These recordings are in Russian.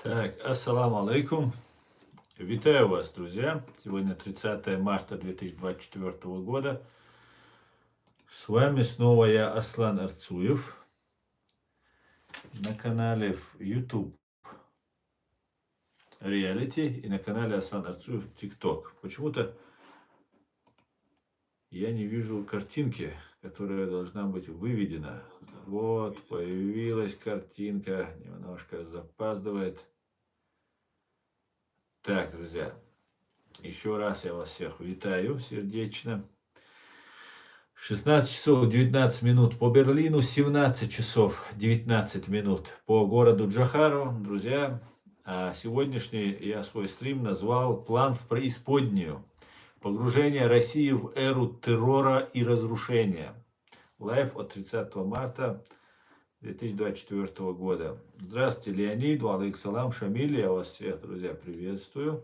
Так, ассаламу алейкум. Витаю вас, друзья. Сегодня 30 марта 2024 года. С вами снова я, Аслан Арцуев, на канале YouTube Reality и на канале Аслан Арцуев TikTok. Почему-то я не вижу картинки, которая должна быть выведена. Вот, появилась картинка, немножко запаздывает. Так, друзья, еще раз я вас всех витаю сердечно. 16 часов 19 минут по Берлину, 17 часов 19 минут по городу Джохару. Друзья, сегодняшний я свой стрим назвал «План в преисподнюю. Погружение России в эру террора и разрушения». Лайв от 30 марта 2024 года. Здравствуйте, Леонид, алейкум, Шамиль, я вас всех, друзья, приветствую.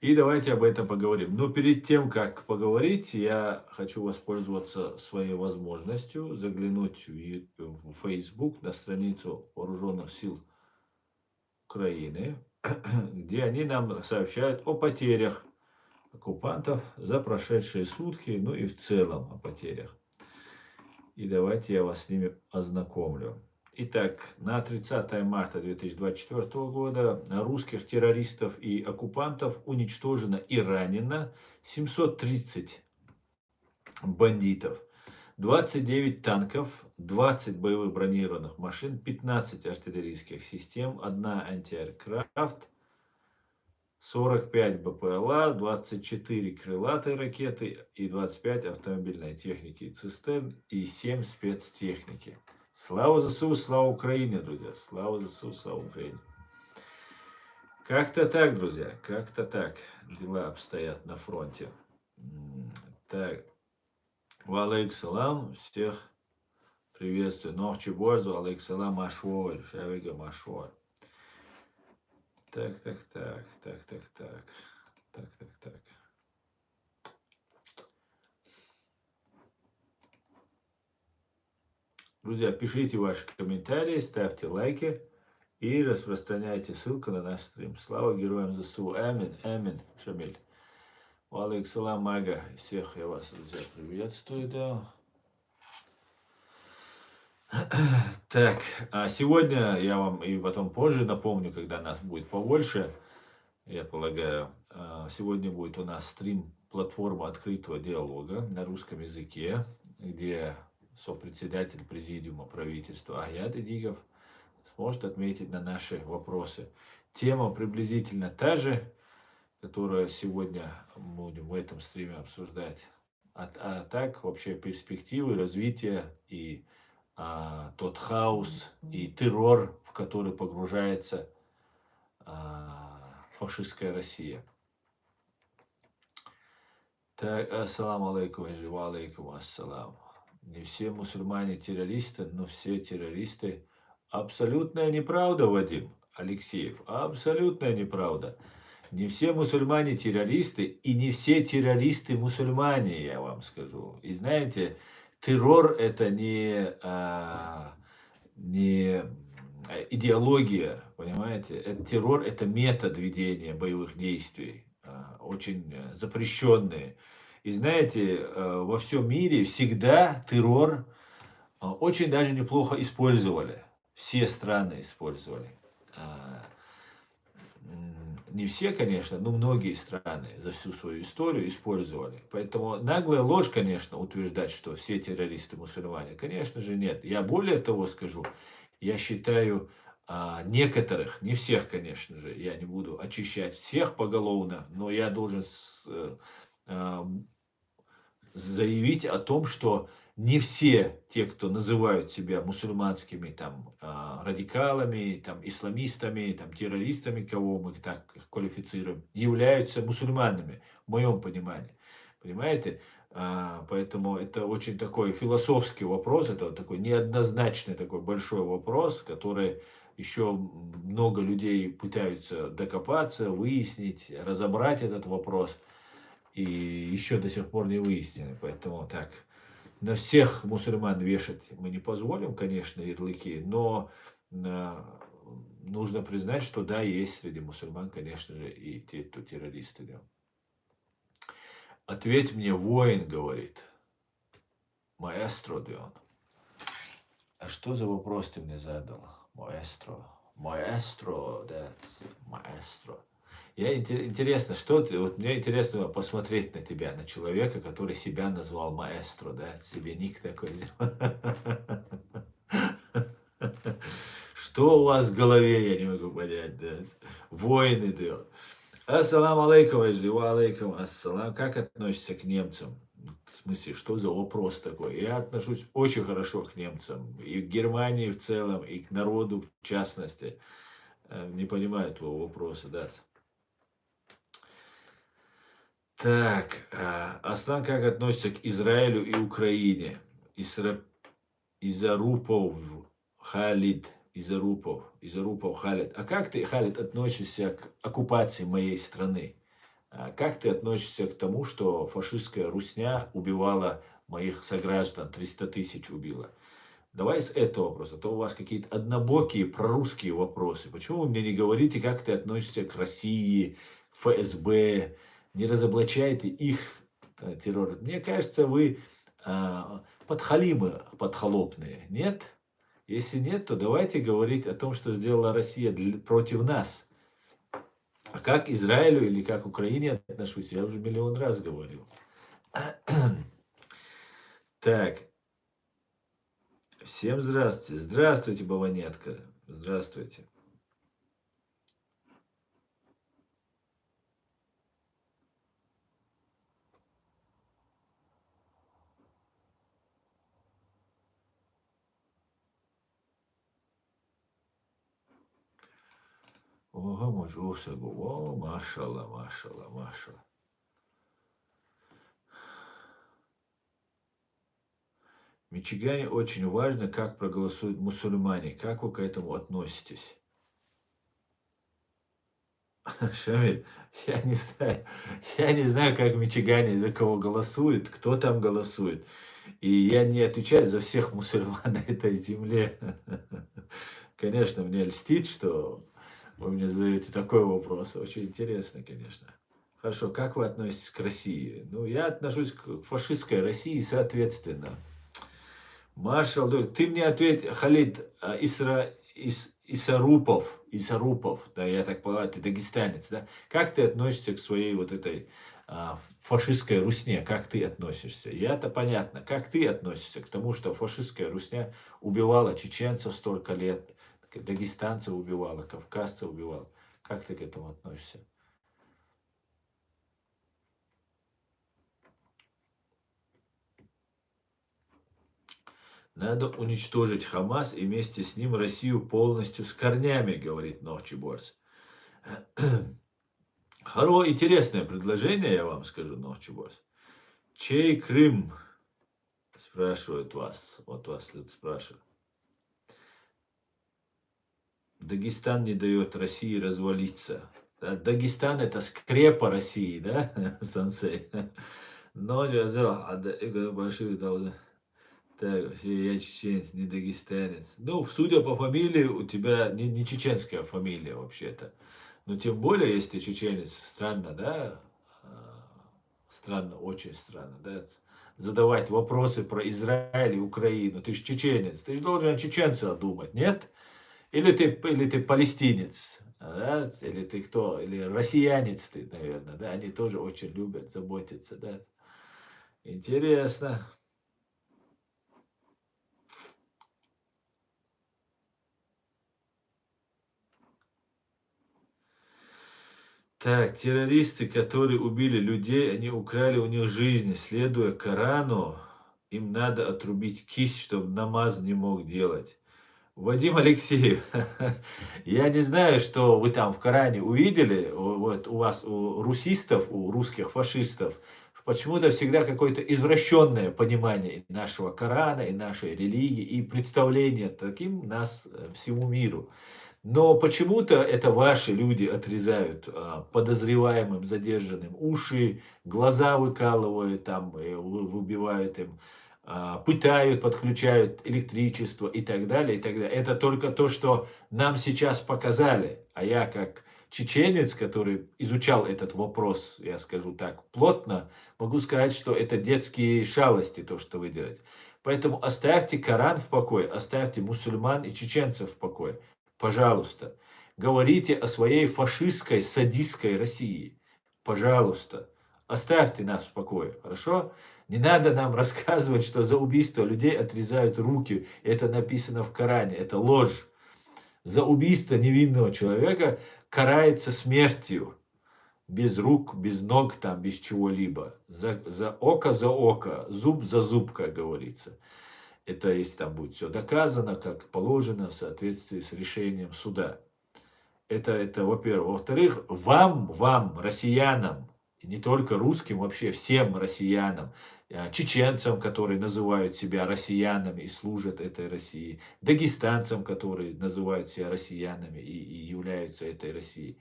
И давайте об этом поговорим. Но перед тем, как поговорить, я хочу воспользоваться своей возможностью заглянуть в Facebook на страницу Вооруженных сил Украины, где они нам сообщают о потерях оккупантов за прошедшие сутки, ну и в целом о потерях. И давайте я вас с ними ознакомлю. Итак, на 30 марта 2024 года русских террористов и оккупантов уничтожено и ранено 730 бандитов, 29 танков, 20 боевых бронированных машин, 15 артиллерийских систем, 1 антиаэркрафт, 45 БПЛА, 24 крылатые ракеты и 25 автомобильной техники и цистерн и 7 спецтехники. Слава ЗСУ, слава Украине, друзья. Слава ЗСУ, слава Украине. Как-то так, друзья, как-то так дела обстоят на фронте. Так, валейкум салам, всех приветствую. Нохчи борзу, алейкум салам, ашволь, шавига машволь. Так. Друзья, пишите ваши комментарии, ставьте лайки и распространяйте ссылку на наш стрим. Слава героям ЗСУ. Амин, Шамиль. Алейкум салам, Мага. Всех я вас, друзья, приветствую, да. Так, а сегодня я вам и потом позже напомню, когда нас будет побольше, я полагаю, сегодня будет у нас стрим платформа открытого диалога на русском языке, где сопредседатель президиума правительства Аят Идигов сможет ответить на наши вопросы. Тема приблизительно та же, которую сегодня будем в этом стриме обсуждать. А так вообще перспективы развития и тот хаос и террор, в который погружается фашистская Россия. Так, ассаламу алейкум, ва алейкум ассалам. Не все мусульмане террористы, но все террористы. Абсолютная неправда, Вадим Алексеев. Абсолютная неправда. Не все мусульмане террористы, и не все террористы мусульмане, я вам скажу. И знаете, террор это не идеология, понимаете? Террор это метод ведения боевых действий, очень запрещенные. И знаете, во всем мире всегда террор очень даже неплохо использовали. Все страны использовали. Не все, конечно, но многие страны за всю свою историю использовали. Поэтому наглая ложь, конечно, утверждать, что все террористы мусульмане. Конечно же нет. Я более того скажу, я считаю некоторых, не всех, конечно же, я не буду очищать всех поголовно, но я должен заявить о том, что не все те, кто называют себя мусульманскими там, радикалами, там, исламистами, там, террористами, кого мы так их квалифицируем, являются мусульманами, в моем понимании. Понимаете? Поэтому это очень такой философский вопрос, это вот такой неоднозначный такой большой вопрос, который еще много людей пытаются докопаться, выяснить, разобрать этот вопрос. И еще до сих пор не выяснены. Поэтому так, на всех мусульман вешать мы не позволим, конечно, ярлыки, но нужно признать, что да, есть среди мусульман, конечно же, и те, кто террористы. Да. Ответь мне, воин, говорит. Маэстро, да он. А что за вопрос ты мне задал? Маэстро. Маэстро, да, маэстро. Интересно, что ты, вот мне интересно посмотреть на тебя, на человека, который себя назвал маэстро, да, себе ник такой сделал. Что у вас в голове, я не могу понять, да. Воин идет. Ассаламу алейкум, Эжли, ва алейкум ассалам. Как относишься к немцам? В смысле, что за вопрос такой? Я отношусь очень хорошо к немцам. И к Германии в целом, и к народу в частности. Не понимаю твоего вопроса, да. Так, Аслан, как относится к Израилю и Украине? Изарупов Халид. Изарупов Халид. А как ты, Халид, относишься к оккупации моей страны? Как ты относишься к тому, что фашистская русня убивала моих сограждан, 300 тысяч убила? Давай с этого вопроса, а то у вас какие-то однобокие прорусские вопросы. Почему вы мне не говорите, как ты относишься к России, к ФСБ, не разоблачаете их террор? Мне кажется, вы подхалимы подхолопные, нет? Если нет, то давайте говорить о том, что сделала Россия против нас. А как Израилю или как Украине отношусь, я уже миллион раз говорил. Так. Всем здравствуйте. Здравствуйте, Баванетка. Здравствуйте. Ого, мужусагу. О, машалла, машалла, машалла. В Мичигане очень важно, как проголосуют мусульмане. Как вы к этому относитесь? Шамиль, я не знаю, как в Мичигане за кого голосует, кто там голосует. И я не отвечаю за всех мусульман на этой земле. Конечно, мне льстит, что вы мне задаете такой вопрос. Очень интересно, конечно. Хорошо, как вы относитесь к России? Ну, я отношусь к фашистской России, соответственно. Маршал, ты мне ответь, Халид Исарупов, да, я так понимаю, ты дагестанец, да? Как ты относишься к своей вот этой фашистской русне? Как ты относишься? Я-то понятно. Как ты относишься к тому, что фашистская русня убивала чеченцев столько лет, дагестанцев убивала, кавказцев убивала? Как ты к этому относишься? Надо уничтожить Хамас и вместе с ним Россию полностью с корнями, говорит Нохчиборс. Интересное предложение, я вам скажу, Нохчиборс. Чей Крым? Спрашивают вас. Вот вас тут спрашивают. Дагестан не дает России развалиться. Дагестан это скрепа России, да, сенсей? Но большие должны. Так, я чеченец, не дагестанец. Ну, судя по фамилии, у тебя не чеченская фамилия вообще-то. Но тем более, если ты чеченец, странно, да? Странно, очень странно, да? Задавать вопросы про Израиль и Украину. Ты же чеченец, ты же должен о чеченцах думать, нет? Или ты палестинец, да? Или ты кто? Или россиянец ты, наверное, да? Они тоже очень любят заботиться, да? Интересно. Так, террористы, которые убили людей, они украли у них жизнь, следуя Корану, им надо отрубить кисть, чтобы намаз не мог делать. Вадим Алексеев, я не знаю, что вы там в Коране увидели, вот у вас, у русистов, у русских фашистов, почему-то всегда какое-то извращенное понимание нашего Корана, и нашей религии, и представление таким нас всему миру. Но почему-то это ваши люди отрезают подозреваемым, задержанным уши, глаза выкалывают, там, выбивают им пытают, подключают электричество и так далее, и так далее. Это только то, что нам сейчас показали. А я как чеченец, который изучал этот вопрос, я скажу так, плотно, могу сказать, что это детские шалости, то, что вы делаете. Поэтому оставьте Коран в покое, оставьте мусульман и чеченцев в покое. Пожалуйста. Говорите о своей фашистской, садистской России. Пожалуйста. Оставьте нас в покое, хорошо? Не надо нам рассказывать, что за убийство людей отрезают руки. Это написано в Коране. Это ложь. За убийство невинного человека карается смертью. Без рук, без ног, там, без чего-либо. За око, зуб за зуб, как говорится. Это если там будет все доказано, как положено, в соответствии с решением суда. Это во-первых. Во-вторых, вам, россиянам, и не только русским, вообще всем россиянам, чеченцам, которые называют себя россиянами и служат этой России, дагестанцам, которые называют себя россиянами и являются этой Россией.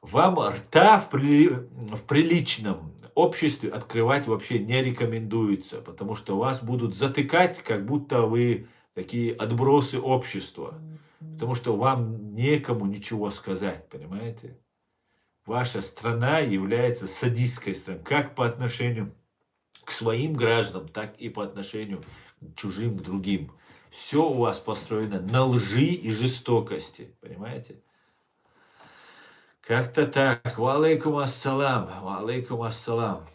Вам рта в приличном обществе открывать вообще не рекомендуется, потому что вас будут затыкать, как будто вы такие отбросы общества. Потому что вам некому ничего сказать, понимаете? Ваша страна является садистской страной, как по отношению к своим гражданам, так и по отношению к чужим, к другим. Все у вас построено на лжи и жестокости, понимаете? Как-то так. Ва алейкум ассалам. Ва алейкум ассалам.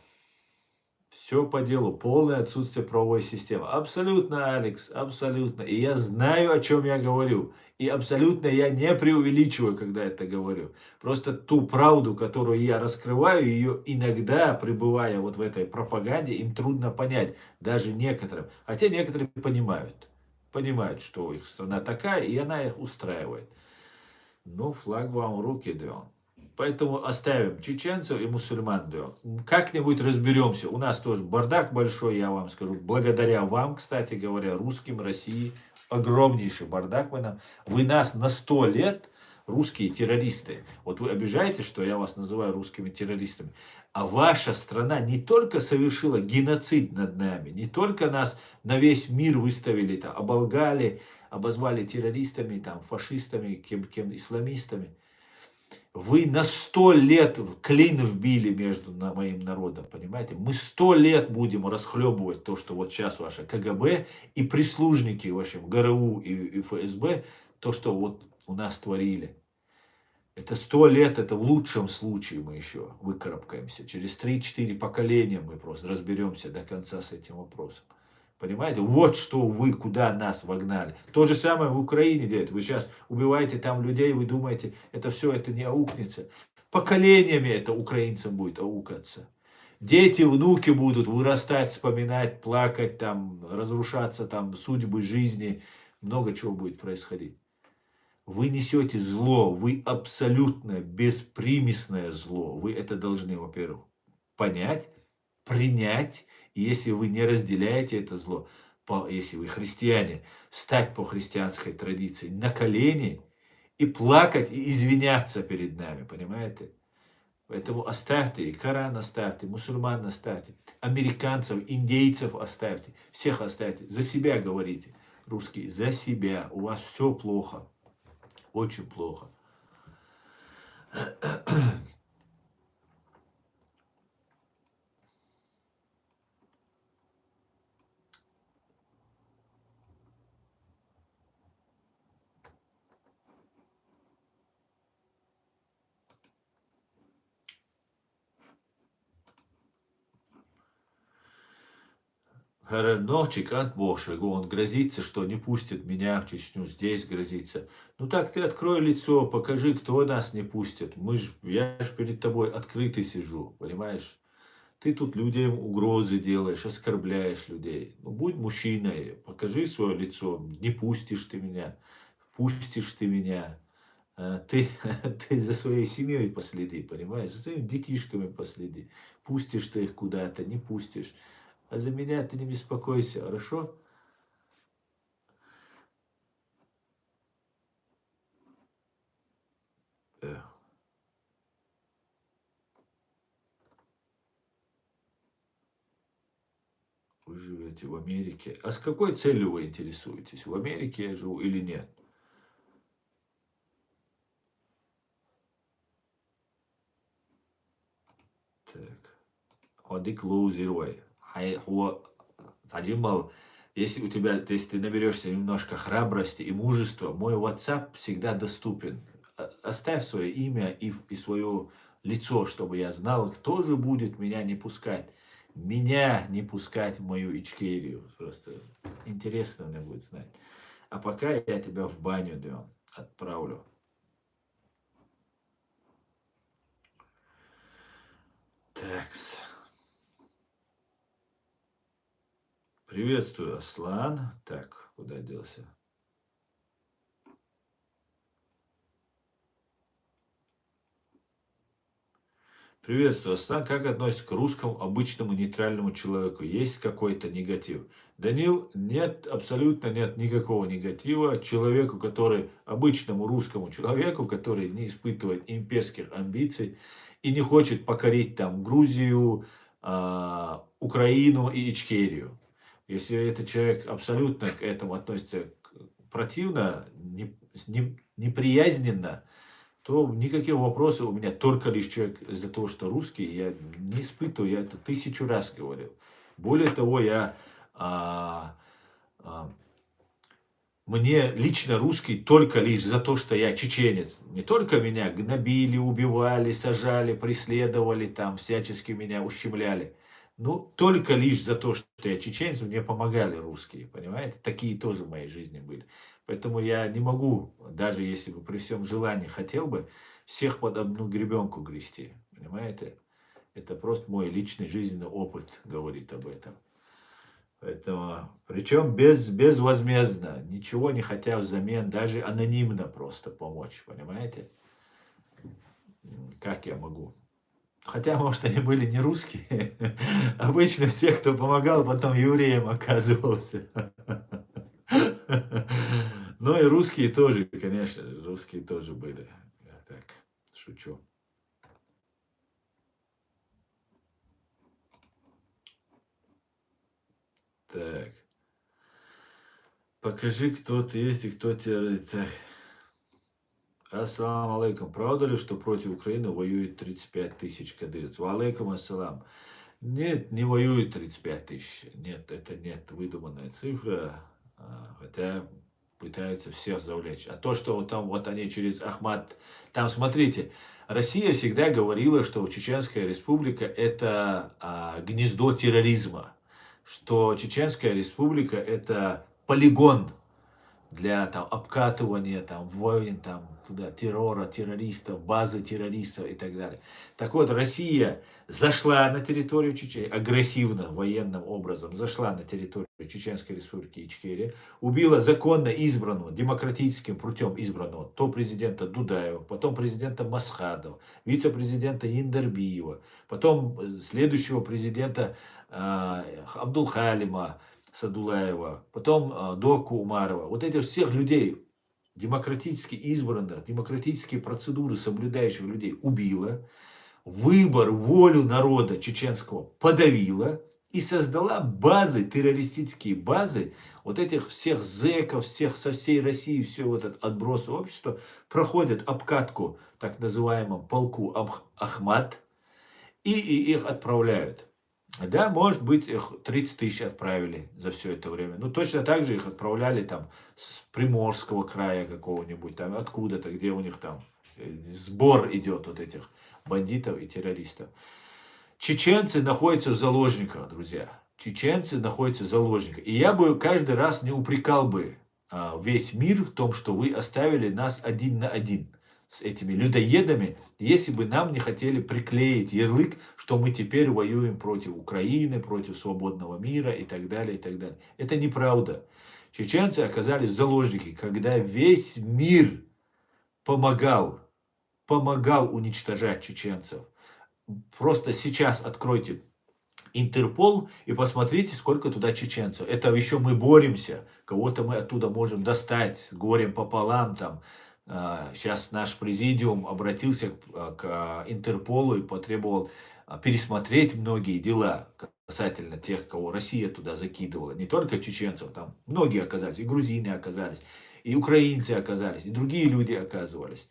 Все по делу. Полное отсутствие правовой системы. Абсолютно, Алекс, абсолютно. И я знаю, о чем я говорю. И абсолютно я не преувеличиваю, когда это говорю. Просто ту правду, которую я раскрываю, ее иногда, пребывая вот в этой пропаганде, им трудно понять. Даже некоторым. Хотя некоторые понимают. Понимают, что их страна такая, и она их устраивает. Но флаг вам в руки даем. Поэтому оставим чеченцев и мусульман даем. Как-нибудь разберемся. У нас тоже бардак большой, я вам скажу. Благодаря вам, кстати говоря, русским, России, огромнейший бардак вы нам. Вы нас на 100 лет, русские террористы. Вот вы обижаете, что я вас называю русскими террористами. А ваша страна не только совершила геноцид над нами, не только нас на весь мир выставили, там, оболгали, обозвали террористами, там, фашистами, кем исламистами. Вы на 100 лет клин вбили между моим народом, понимаете? Мы 100 лет будем расхлебывать то, что вот сейчас ваше КГБ и прислужники, в общем, ГРУ и ФСБ, то, что вот у нас творили. Это 100 лет, это в лучшем случае мы еще выкарабкаемся. Через 3-4 поколения мы просто разберемся до конца с этим вопросом. Понимаете? Вот что вы, куда нас вогнали. То же самое в Украине делают. Вы сейчас убиваете там людей, вы думаете, это все, это не аукнется. Поколениями это украинцам будет аукаться. Дети, внуки будут вырастать, вспоминать, плакать, там, разрушаться там судьбы жизни. Много чего будет происходить. Вы несете зло, вы абсолютно беспримесное зло. Вы это должны, во-первых, понять, принять. И если вы не разделяете это зло, если вы христиане, стать по христианской традиции на колени и плакать, и извиняться перед нами, понимаете? Поэтому оставьте, и Коран оставьте, мусульман оставьте, американцев, индейцев оставьте, всех оставьте. За себя говорите, русские, за себя. У вас все плохо. Очень плохо. Ночик от Божьего, он грозится, что не пустит меня в Чечню, здесь грозится. Ну так ты открой лицо, покажи, кто нас не пустит. Я ж перед тобой открытый сижу, понимаешь? Ты тут людям угрозы делаешь, оскорбляешь людей. Ну будь мужчиной, покажи свое лицо, не пустишь ты меня, пустишь ты меня. Ты, ты за своей семьей последи, понимаешь? За своими детишками последи. Пустишь ты их куда-то, не пустишь. А за меня ты не беспокойся, хорошо? Эх, вы живете. живете в Америке. А с какой целью вы интересуетесь? В Америке я живу или нет? Так. Ходи лузерой. Таджимал, если ты наберешься немножко храбрости и мужества, мой WhatsApp всегда доступен. Оставь свое имя и свое лицо, чтобы я знал, кто же будет меня не пускать. Меня не пускать в мою Ичкерию. Просто интересно мне будет знать. А пока я тебя в баню отправлю. Такс. Приветствую, Аслан. Так, куда делся? Приветствую, Аслан. Как относишься к русскому обычному нейтральному человеку? Есть какой-то негатив? Данил, нет, абсолютно нет никакого негатива. Человеку, обычному русскому человеку, который не испытывает имперских амбиций и не хочет покорить там Грузию, Украину и Ичкерию. Если этот человек абсолютно к этому относится противно, неприязненно, то никаких вопросов у меня, только лишь человек из-за того, что русский, я не испытываю, я это 1000 раз говорил. Более того, мне лично русский только лишь за то, что я чеченец. Не только меня гнобили, убивали, сажали, преследовали, там всячески меня ущемляли. Ну, только лишь за то, что я чеченец, мне помогали русские, понимаете? Такие тоже в моей жизни были. Поэтому я не могу, даже если бы при всем желании хотел бы, всех под одну гребенку грести, понимаете? Это просто мой личный жизненный опыт говорит об этом. Поэтому, причем безвозмездно, ничего не хотя взамен, даже анонимно просто помочь, понимаете? Как я могу? Хотя, может, они были не русские. Обычно всех, кто помогал, потом евреем оказывался. Ну и русские тоже, конечно, русские тоже были. Я так шучу. Так. Покажи, кто ты есть и кто тебя... Так. Ассаламу алейкум. Правда ли, что против Украины воюет 35 тысяч кадырцев? Алейкум ассалам. Нет, не воюет 35 тысяч. Нет, это нет выдуманная цифра. Хотя пытаются всех завлечь. А то, что вот они через Ахмат... Там, смотрите, Россия всегда говорила, что Чеченская республика это гнездо терроризма. Что Чеченская республика это полигон для там, обкатывания войн, террора, террористов, базы террористов и так далее. Так вот, Россия зашла на территорию Чечении, агрессивно, военным образом, зашла на территорию Чеченской республики Ичкерия, убила законно избранного, демократическим путем избранного, то президента Дудаева, потом президента Масхадова, вице-президента Индербиева, потом следующего президента Абдулхалима Садулаева, потом Доку Умарова. Вот этих всех людей, демократически избранных, демократические процедуры соблюдающих людей убила, выбор, волю народа чеченского подавила и создала базы, террористические базы, вот этих всех зэков, всех со всей России, все вот этот отброс общества, проходят обкатку так называемому полку Ахмат и их отправляют. Да, может быть, их 30 тысяч отправили за все это время. Ну, точно так же их отправляли там с Приморского края какого-нибудь, там откуда-то, где у них там сбор идет вот этих бандитов и террористов. Чеченцы находятся в заложниках, друзья. Чеченцы находятся в заложниках. И я бы каждый раз не упрекал бы весь мир в том, что вы оставили нас один на один с этими людоедами, если бы нам не хотели приклеить ярлык, что мы теперь воюем против Украины, против свободного мира и так далее, и так далее. Это неправда. Чеченцы оказались заложники, когда весь мир помогал уничтожать чеченцев. Просто сейчас откройте Интерпол и посмотрите, сколько туда чеченцев. Это еще мы боремся, кого-то мы оттуда можем достать, горем пополам там. Сейчас наш президиум обратился к Интерполу и потребовал пересмотреть многие дела, касательно тех, кого Россия туда закидывала. Не только чеченцев, там многие оказались, и грузины оказались, и украинцы оказались, и другие люди оказывались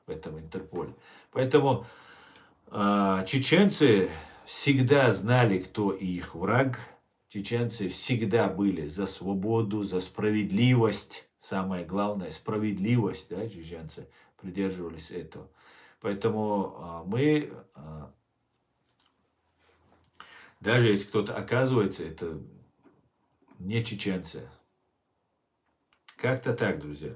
в этом Интерполе. Поэтому чеченцы всегда знали, кто их враг. Чеченцы всегда были за свободу, за справедливость. Самое главное, справедливость, да, чеченцы придерживались этого. Поэтому мы, даже если кто-то оказывается, это не чеченцы. Как-то так, друзья.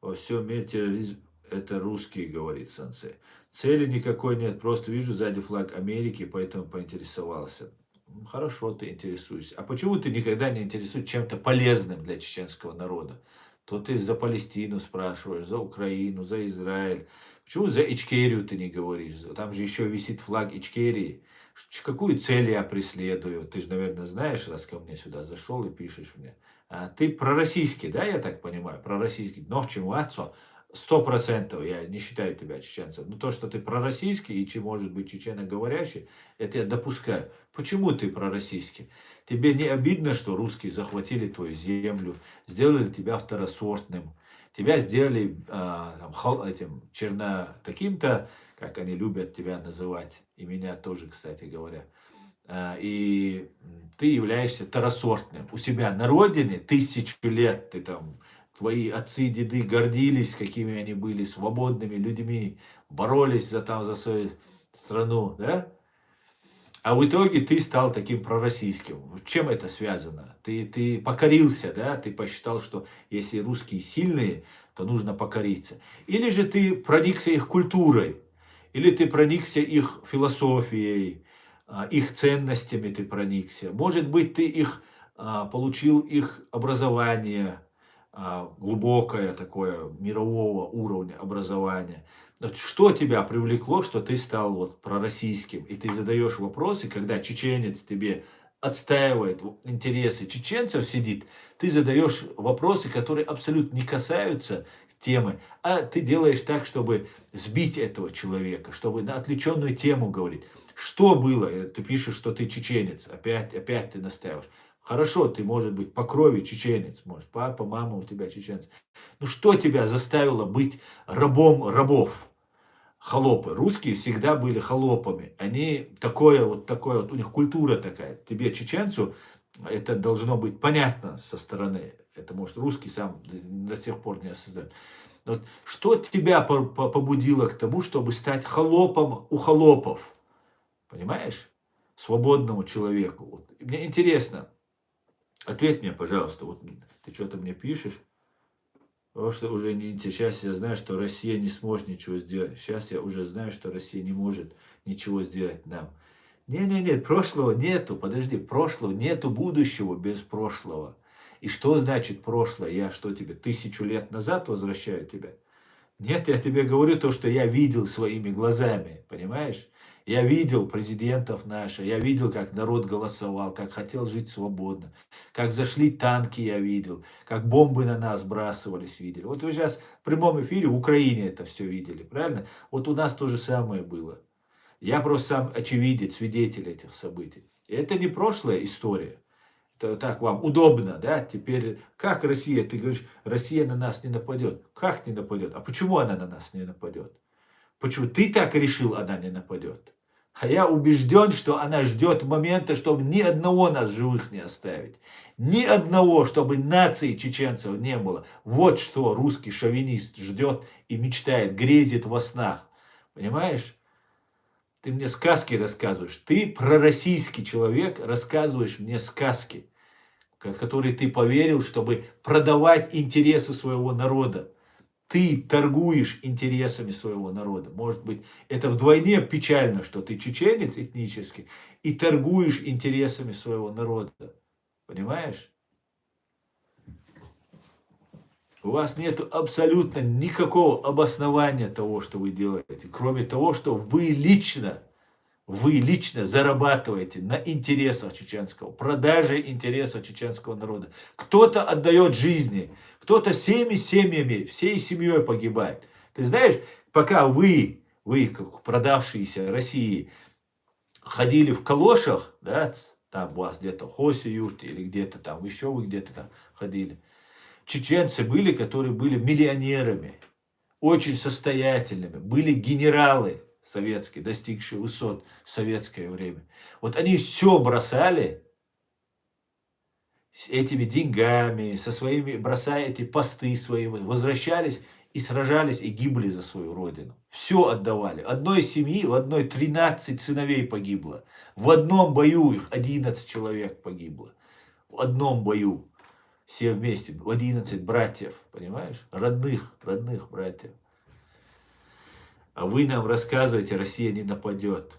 Во всем мире терроризм это русские, говорит Сансей. Цели никакой нет, просто вижу сзади флаг Америки, поэтому поинтересовался. Хорошо, ты интересуешься. А почему ты никогда не интересуешься чем-то полезным для чеченского народа? То ты за Палестину спрашиваешь, за Украину, за Израиль. Почему за Ичкерию ты не говоришь? Там же еще висит флаг Ичкерии. Какую цель я преследую? Ты же, наверное, знаешь, раз ко мне сюда зашел и пишешь мне. А ты пророссийский, да, я так понимаю? Пророссийский. Но к чему отцу? 100% я не считаю тебя чеченцем. Но то, что ты пророссийский и, может быть, чеченоговорящий, это я допускаю. Почему ты пророссийский? Тебе не обидно, что русские захватили твою землю, сделали тебя второсортным, тебя сделали этим таким-то, как они любят тебя называть, и меня тоже, кстати говоря. И ты являешься второсортным. У себя на родине 1000 лет ты там, твои отцы и деды гордились, какими они были свободными людьми, боролись за свою страну, да? А в итоге ты стал таким пророссийским. Чем это связано? Ты покорился, да? Ты посчитал, что если русские сильные, то нужно покориться. Или же ты проникся их культурой, или ты проникся их философией, их ценностями ты проникся. Может быть, ты получил их образование, глубокое такое, мирового уровня образования. Что тебя привлекло, что ты стал вот пророссийским, и ты задаешь вопросы, когда чеченец тебе отстаивает интересы чеченцев сидит, ты задаешь вопросы, которые абсолютно не касаются темы, а ты делаешь так, чтобы сбить этого человека, чтобы на отвлеченную тему говорить. Что было? Ты пишешь, что ты чеченец, опять ты настаиваешь. Хорошо, ты, может быть, по крови чеченец, может, папа, мама у тебя чеченцы. Ну что тебя заставило быть рабом рабов? Холопы. Русские всегда были холопами. Они такое вот, у них культура такая. Тебе, чеченцу, это должно быть понятно со стороны. Это, может, русский сам до сих пор не осознает. Вот что тебя побудило к тому, чтобы стать холопом у холопов? Понимаешь? Свободному человеку. Вот. Мне интересно. Ответь мне, пожалуйста. Вот ты что-то мне пишешь. Потому что уже не сейчас я знаю, что Россия не сможет ничего сделать. Сейчас я уже знаю, что Россия не может ничего сделать нам. Не, прошлого нету, подожди, прошлого нету, будущего без прошлого. И что значит прошлое? Я что тебе, 1000 лет назад возвращаю тебя? Нет, я тебе говорю то, что я видел своими глазами, понимаешь? Я видел президентов наших, я видел, как народ голосовал, как хотел жить свободно, как зашли танки, я видел, как бомбы на нас сбрасывались, видели. Вот вы сейчас в прямом эфире в Украине это все видели, правильно? Вот у нас то же самое было. Я просто сам очевидец, свидетель этих событий. И это не прошлая история. Это так вам удобно, да? Теперь, как Россия? Ты говоришь, Россия на нас не нападет. Как не нападет? А почему она на нас не нападет? Почему ты так решил, она не нападет? А я убежден, что она ждет момента, чтобы ни одного нас живых не оставить. Ни одного, чтобы нации чеченцев не было. Вот что русский шовинист ждет и мечтает, грезит во снах. Понимаешь? Ты мне сказки рассказываешь. Ты пророссийский человек, рассказываешь мне сказки, в которые ты поверил, чтобы продавать интересы своего народа. Ты торгуешь интересами своего народа. Может быть, это вдвойне печально, что ты чеченец этнический и торгуешь интересами своего народа. Понимаешь? У вас нет абсолютно никакого обоснования того, что вы делаете, кроме того, что вы лично зарабатываете на интересах чеченского, продаже интересов чеченского народа. Кто-то отдает жизни, Кто-то всеми семьями, всей семьей погибает. Ты знаешь, пока вы как продавшиеся России, ходили в калошах, да, там у вас где-то Хосиют или где-то там, еще вы где-то там ходили. Чеченцы были, которые были миллионерами, очень состоятельными, были генералы советские, достигшие высот в советское время. Вот они все бросали с этими деньгами, со своими, бросая эти посты свои, возвращались и сражались и гибли за свою родину. Все отдавали. Одной семьи, в одной 13 сыновей погибло. В одном бою их 11 человек погибло. В одном бою. Все вместе. 11 братьев, понимаешь? Родных братьев. А вы нам рассказываете, Россия не нападет.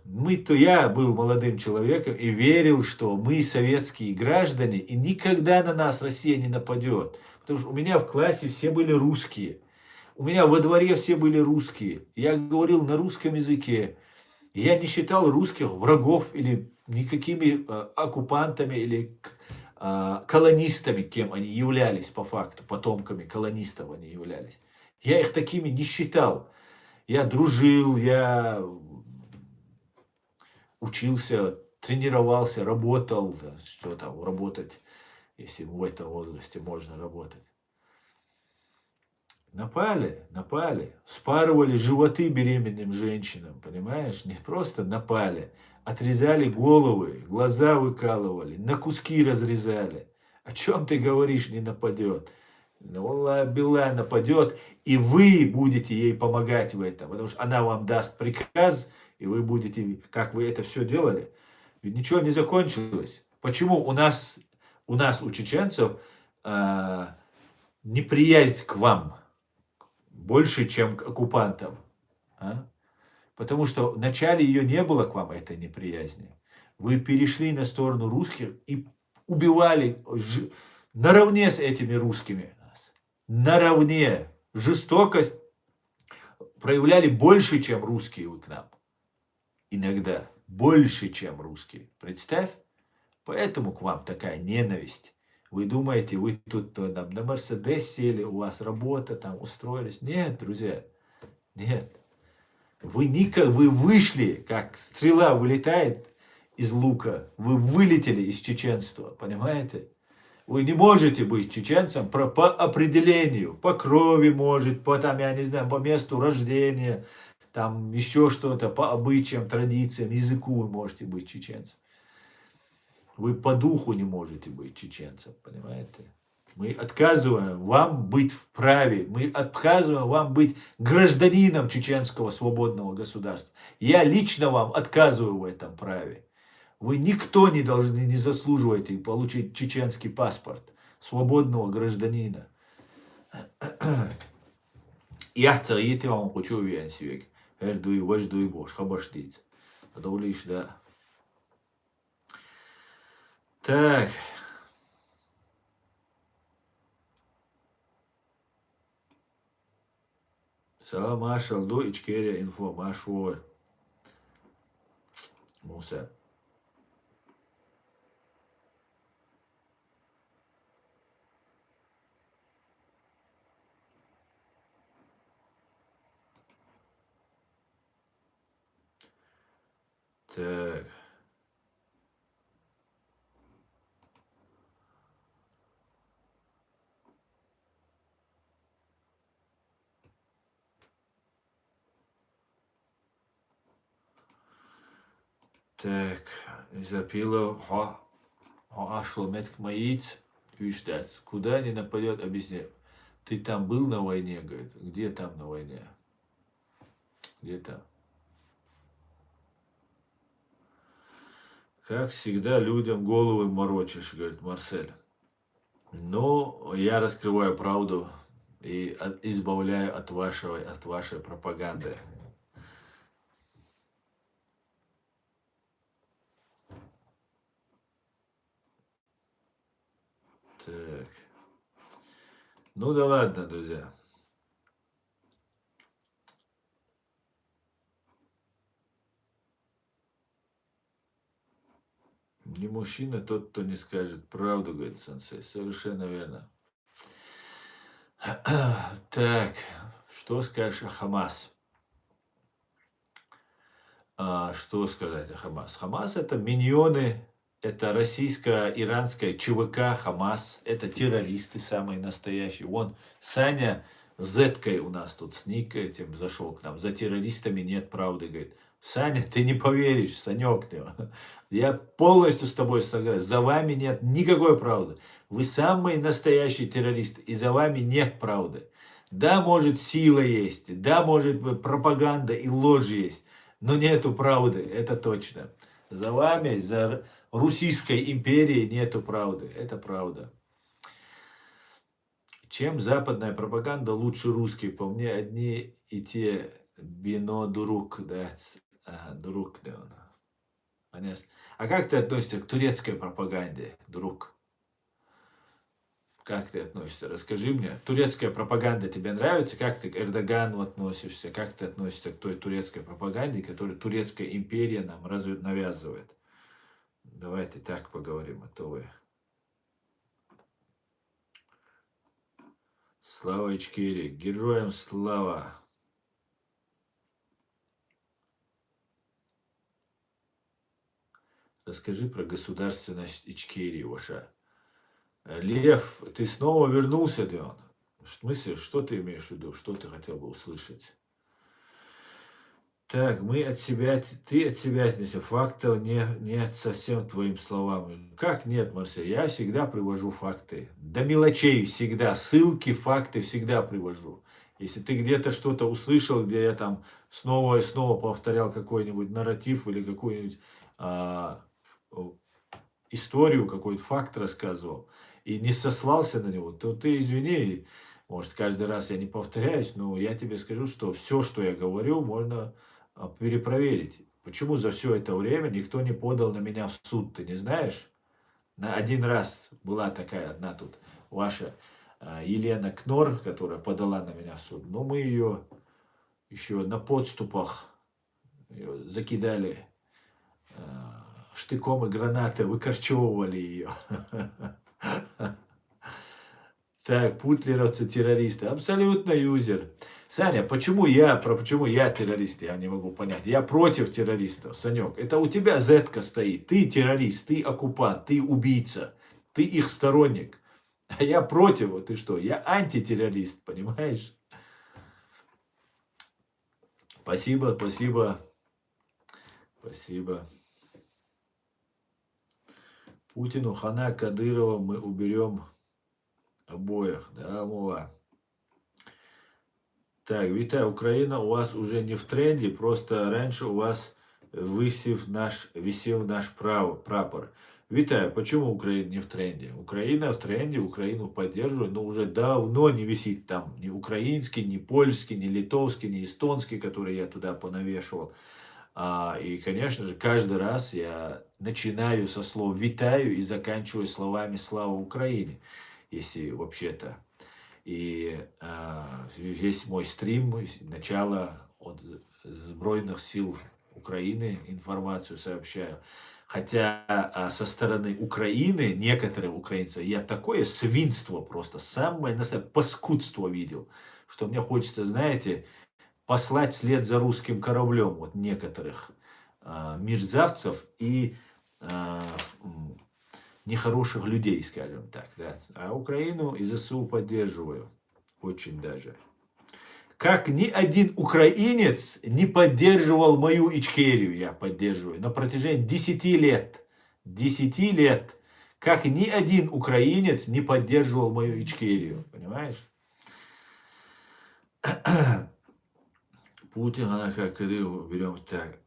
Я был молодым человеком и верил, что мы советские граждане, и никогда на нас Россия не нападет. Потому что у меня в классе все были русские. У меня во дворе все были русские. Я говорил на русском языке. Я не считал русских врагов или никакими оккупантами или колонистами, кем они являлись по факту. Потомками колонистов они являлись. Я их такими не считал. Я дружил, я учился, тренировался, работал, да, что там, работать, если в этом возрасте можно работать. Напали, спарывали животы беременным женщинам, понимаешь? Не просто напали, отрезали головы, глаза выкалывали, на куски разрезали. О чем ты говоришь, не нападет? Ну, Аллах Билла нападет, и вы будете ей помогать в этом, потому что она вам даст приказ, и вы будете, как вы это все делали. Ведь ничего не закончилось. Почему у чеченцев, неприязнь к вам больше, чем к оккупантам? А? Потому что вначале ее не было к вам, этой неприязни. Вы перешли на сторону русских и убивали наравне с этими русскими. Наравне. Жестокость проявляли больше, чем русские вы к нам. Иногда. Больше, чем русские. Представь. Поэтому к вам такая ненависть. Вы думаете, вы тут там, на Мерседес сели, у вас работа, там устроились. Нет, друзья. Нет. Вы вышли, как стрела вылетает из лука. Вы вылетели из чеченства. Понимаете? Вы не можете быть чеченцем по определению, по крови может, по там, я не знаю, по месту рождения, там еще что-то, по обычаям, традициям, языку вы можете быть чеченцем. Вы по духу не можете быть чеченцем, понимаете? Мы отказываем вам быть вправе, мы отказываем вам быть гражданином чеченского свободного государства. Я лично вам отказываю в этом праве. Вы никто не заслуживаете получить чеченский паспорт свободного гражданина. Яхца ете вам хочу уверен Эрдуй, вождуй бош, хабаштиц. Подавлишь, да. Так. Салам машал до ичкерия инфо машвор. Муса. Так. Так. Запила. Ашло метк маиц. Виштац. Куда не нападет, объясни. Ты там был на войне, говорит. Где там на войне? Где там? Как всегда, людям головы морочишь, говорит Марсель. Но я раскрываю правду и избавляю от вашей пропаганды. Так. Ну да ладно, друзья. Не мужчина тот, кто не скажет правду, говорит сенсей. Совершенно верно. Так, что скажешь о Хамас? Что сказать о Хамас? Хамас это миньоны, это российско-иранская ЧВК Хамас, это террористы самые настоящие. Вон Саня с Зеткой у нас тут с ник этим зашел к нам. За террористами нет правды, говорит. Саня, ты не поверишь, Санек ты. Я полностью с тобой согласен. За вами нет никакой правды. Вы самые настоящие террористы, и за вами нет правды. Да, может, сила есть, да, может быть, пропаганда и ложь есть, но нету правды, это точно. За вами, за Российской империей нету правды, это правда. Чем западная пропаганда лучше русской? По мне одни и те бино дурук, да, дурук, да. Понятно. А как ты относишься к турецкой пропаганде, друг? Как ты относишься? Расскажи мне. Турецкая пропаганда тебе нравится? Как ты к Эрдогану относишься? Как ты относишься к той турецкой пропаганде, которую турецкая империя нам навязывает? Давайте так поговорим, а то вы. Слава Ичкерии, героям слава. Расскажи про государственность Ичкерии, Оша. Лев, ты снова вернулся, Дион? В смысле, что ты имеешь в виду? Что ты хотел бы услышать? Так, мы от себя, ты от себя отнесся. Фактов нет совсем твоим словам. Как нет, Марсель? Я всегда привожу факты. До мелочей всегда. Ссылки, факты всегда привожу. Если ты где-то что-то услышал, где я там снова и снова повторял какой-нибудь нарратив или какую-нибудь историю, какой-то факт рассказывал, и не сослался на него, то ты извини, может, каждый раз я не повторяюсь, но я тебе скажу, что все, что я говорю, можно перепроверить. Почему за все это время никто не подал на меня в суд, ты не знаешь? На один раз была такая одна тут ваша Елена Кнор, которая подала на меня в суд, но мы ее еще на подступах закидали штыком и гранатой, выкорчевывали ее. Так, путлеровцы террористы. Абсолютно юзер. Саня, почему я террорист, я не могу понять. Я против террористов, Санек. Это у тебя зетка стоит. Ты террорист, ты оккупант, ты убийца, ты их сторонник. А я против, вот ты что, я антитеррорист, понимаешь? Спасибо, спасибо. Спасибо. Путину, хана, Кадырова мы уберем обоих. Да, мова. Так, витаю, Украина у вас уже не в тренде, просто раньше у вас висел наш прапор. Витаю, почему Украина не в тренде? Украина в тренде, Украину поддерживаю, но уже давно не висит там ни украинский, ни польский, ни литовский, ни эстонский, который я туда понавешивал. И, конечно же, каждый раз я начинаю со слов «витаю» и заканчиваю словами «слава Украине», если вообще-то. И весь мой стрим, начало от Збройных сил Украины информацию сообщаю. Хотя со стороны Украины, некоторые украинцы, я такое свинство просто, самое настоящее паскудство видел, что мне хочется, знаете, послать вслед за русским кораблем вот некоторых мерзавцев и нехороших людей, скажем так. Да. А Украину и ЗСУ поддерживаю. Очень даже. Как ни один украинец не поддерживал мою Ичкерию, я поддерживаю, на протяжении 10 лет. 10 лет. Как ни один украинец не поддерживал мою Ичкерию. Понимаешь? Путин, она как берем так.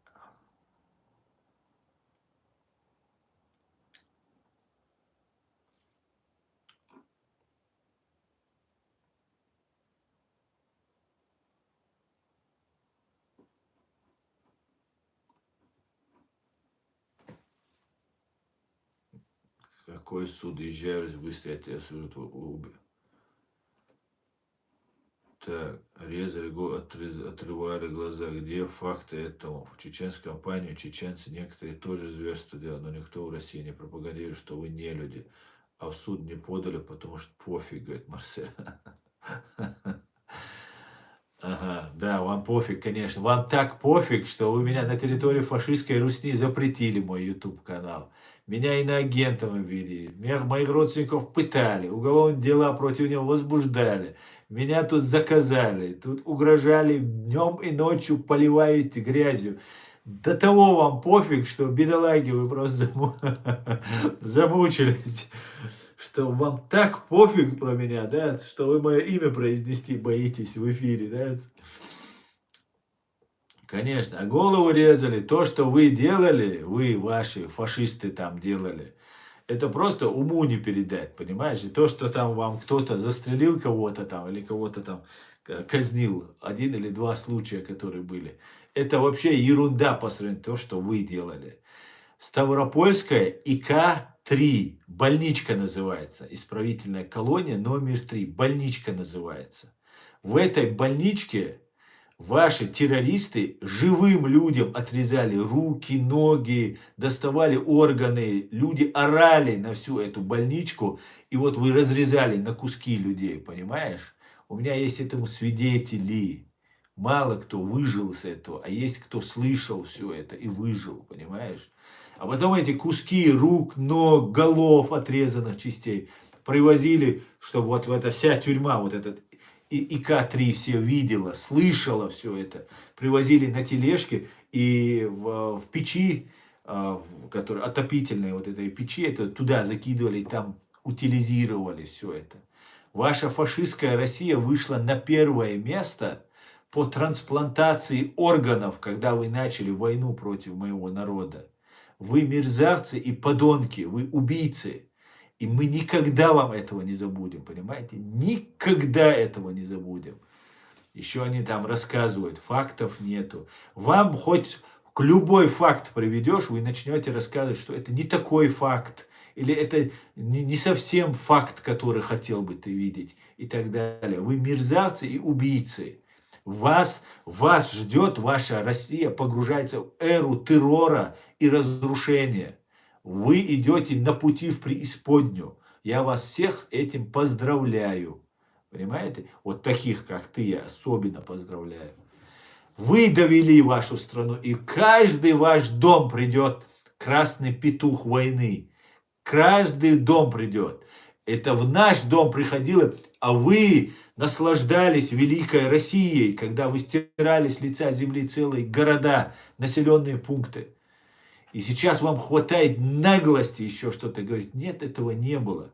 Какой суд? Езжай, быстрее, я тебя суд убью. Так, резали, отрывали глаза. Где факты этого? В чеченскую кампанию чеченцы некоторые тоже зверство делают, но никто в России не пропагандирует, что вы не люди. А в суд не подали, потому что пофиг, говорит Марсель. Ага, да, вам пофиг, конечно. Вам так пофиг, что вы меня на территории фашистской Русни запретили мой YouTube-канал. Меня иноагентом обвели, моих родственников пытали, уголовные дела против него возбуждали. Меня тут заказали, тут угрожали днем и ночью, поливаете грязью. До того вам пофиг, что, бедолаги, вы просто замучились. Что вам так пофиг про меня, да, что вы мое имя произнести боитесь в эфире, да? Конечно, а голову резали, то, что вы делали, вы, ваши фашисты там делали, это просто уму не передать, понимаешь? И то, что там вам кто-то застрелил кого-то там или кого-то там казнил, один или два случая, которые были, это вообще ерунда по сравнению с тем, что вы делали. Ставропольская ИК-3, больничка называется, исправительная колония номер 3, больничка называется. В этой больничке ваши террористы живым людям отрезали руки, ноги, доставали органы, люди орали на всю эту больничку, и вот вы разрезали на куски людей, понимаешь? У меня есть этому свидетели. Мало кто выжил с этого, а есть кто слышал все это и выжил, понимаешь? А потом эти куски рук, ног, голов отрезанных частей привозили, чтобы вот эта вся тюрьма, вот этот ИК-3 все видела, слышала все это. Привозили на тележке и в печи, которые отопительные вот этой печи, это туда закидывали, и там утилизировали все это. Ваша фашистская Россия вышла на первое место по трансплантации органов, когда вы начали войну против моего народа. Вы мерзавцы и подонки, вы убийцы. И мы никогда вам этого не забудем, понимаете? Никогда этого не забудем. Еще они там рассказывают, фактов нету. Вам хоть любой факт приведешь, вы начнете рассказывать, что это не такой факт. Или это не совсем факт, который хотел бы ты видеть. И так далее. Вы мерзавцы и убийцы. Вас ждет ваша Россия, погружается в эру террора и разрушения. Вы идете на пути в преисподнюю. Я вас всех с этим поздравляю. Понимаете? Вот таких, как ты, я особенно поздравляю. Вы довели вашу страну, и каждый ваш дом придет красный петух войны. Каждый дом придет. Это в наш дом приходило, а вы наслаждались великой Россией, когда вы стирали с лица земли целые города, населенные пункты. И сейчас вам хватает наглости еще что-то говорить. Нет, этого не было.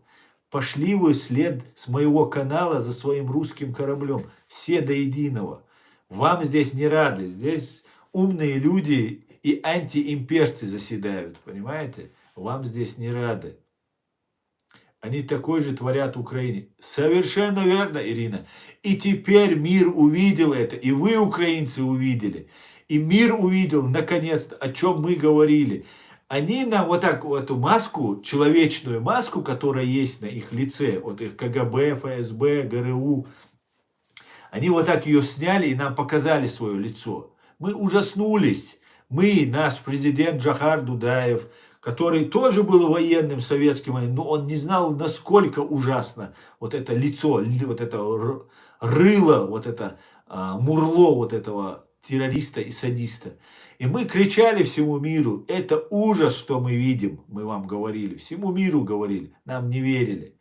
Пошли вы вслед с моего канала за своим русским кораблем. Все до единого. Вам здесь не рады. Здесь умные люди и антиимперцы заседают. Понимаете? Вам здесь не рады. Они такой же творят в Украине. Совершенно верно, Ирина. И теперь мир увидел это. И вы, украинцы, увидели. И мир увидел, наконец-то, о чем мы говорили. Они нам вот так вот эту маску, человечную маску, которая есть на их лице, вот их КГБ, ФСБ, ГРУ, они вот так ее сняли и нам показали свое лицо. Мы ужаснулись. Мы, наш президент Джохар Дудаев, который тоже был военным советским, но он не знал, насколько ужасно вот это лицо, вот это рыло, вот это мурло вот этого террориста и садиста. И мы кричали всему миру, это ужас, что мы видим, мы вам говорили, всему миру говорили, нам не верили.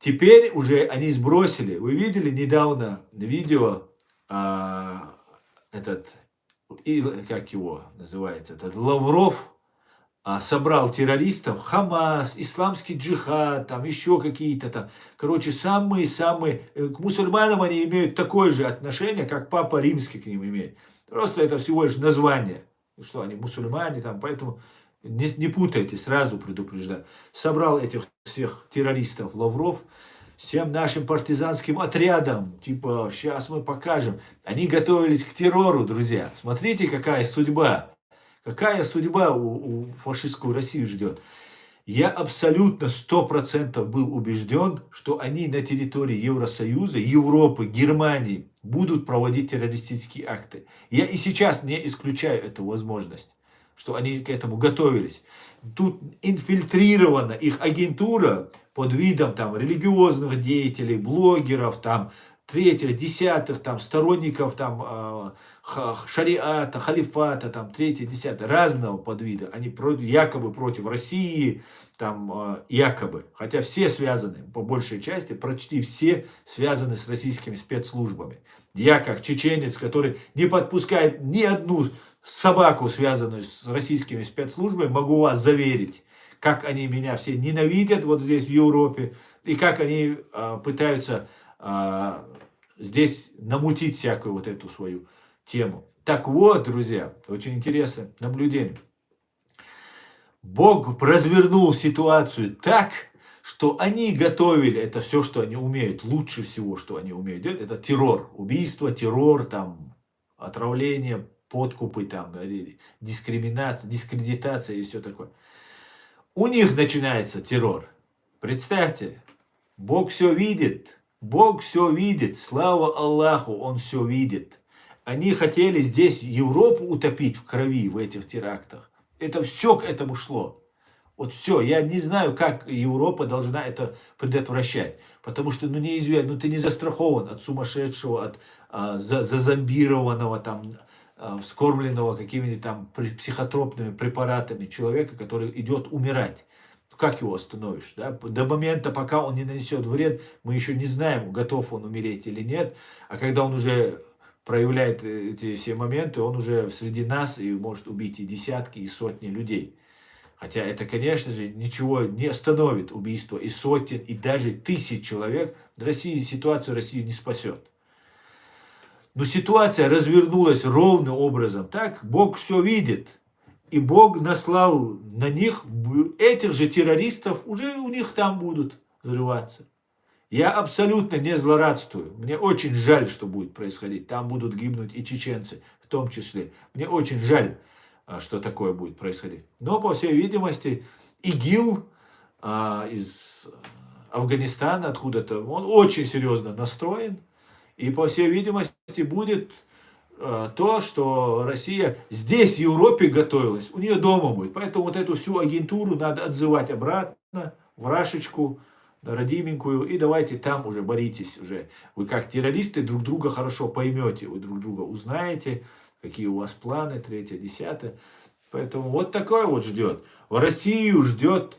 Теперь уже они сбросили, вы видели недавно видео, как его называется, этот Лавров, собрал террористов, Хамас, исламский джихад, там еще какие-то там. Короче, самые-самые... К мусульманам они имеют такое же отношение, как Папа Римский к ним имеет. Просто это всего лишь название. Что они мусульмане там, поэтому не путайте, сразу предупреждаю. Собрал этих всех террористов Лавров, всем нашим партизанским отрядам, типа, сейчас мы покажем. Они готовились к террору, друзья. Смотрите, какая судьба. Какая судьба у фашистскую Россию ждет? Я абсолютно 100% был убежден, что они на территории Евросоюза, Европы, Германии будут проводить террористические акты. Я и сейчас не исключаю эту возможность. что они к этому готовились. Тут инфильтрирована их агентура под видом там религиозных деятелей, блогеров, там, третьих, десятых, там, сторонников там, шариата, халифата, там, третье, десятое, разного подвида. Они якобы против России, там, якобы. Хотя все связаны, по большей части, почти все связаны с российскими спецслужбами. Я, как чеченец, который не подпускает ни одну собаку, связанную с российскими спецслужбами, могу вас заверить, как они меня все ненавидят вот здесь в Европе, и как они пытаются здесь намутить всякую вот эту свою тему. Так вот, друзья, очень интересное наблюдение. Бог развернул ситуацию так, что они готовили, это все, что они умеют, лучше всего, что они умеют делать, это террор, убийство, террор, там, отравление, подкупы, там, дискриминация, дискредитация и все такое. У них начинается террор. Представьте, Бог все видит, Бог все видит, слава Аллаху, Он все видит. Они хотели здесь Европу утопить в крови в этих терактах. Это все к этому шло. Вот все, я не знаю, как Европа должна это предотвращать. Потому что, ну, неизвестно, ну, ты не застрахован от сумасшедшего, от зазомбированного, там, вскормленного какими-то там психотропными препаратами человека, который идет умирать. Как его остановишь? Да? До момента, пока он не нанесет вред, мы еще не знаем, готов он умереть или нет. А когда он уже проявляет эти все моменты, он уже среди нас и может убить и десятки, и сотни людей. Хотя это, конечно же, ничего не остановит убийство и сотен, и даже тысяч человек. России, ситуацию Россию не спасет. Но ситуация развернулась ровным образом. Так, Бог все видит. И Бог наслал на них, этих же террористов, уже у них там будут взрываться. Я абсолютно не злорадствую. Мне очень жаль, что будет происходить. Там будут гибнуть и чеченцы в том числе. Мне очень жаль, что такое будет происходить. Но, по всей видимости, ИГИЛ из Афганистана, откуда-то, он очень серьезно настроен. И, по всей видимости, будет то, что Россия здесь, в Европе, готовилась. У нее дома будет. Поэтому вот эту всю агентуру надо отзывать обратно в Рашечку, родименькую, и давайте там уже боритесь уже. Вы как террористы друг друга хорошо поймете, вы друг друга узнаете, какие у вас планы, третье, десятое. Поэтому вот такое вот ждет. В Россию ждет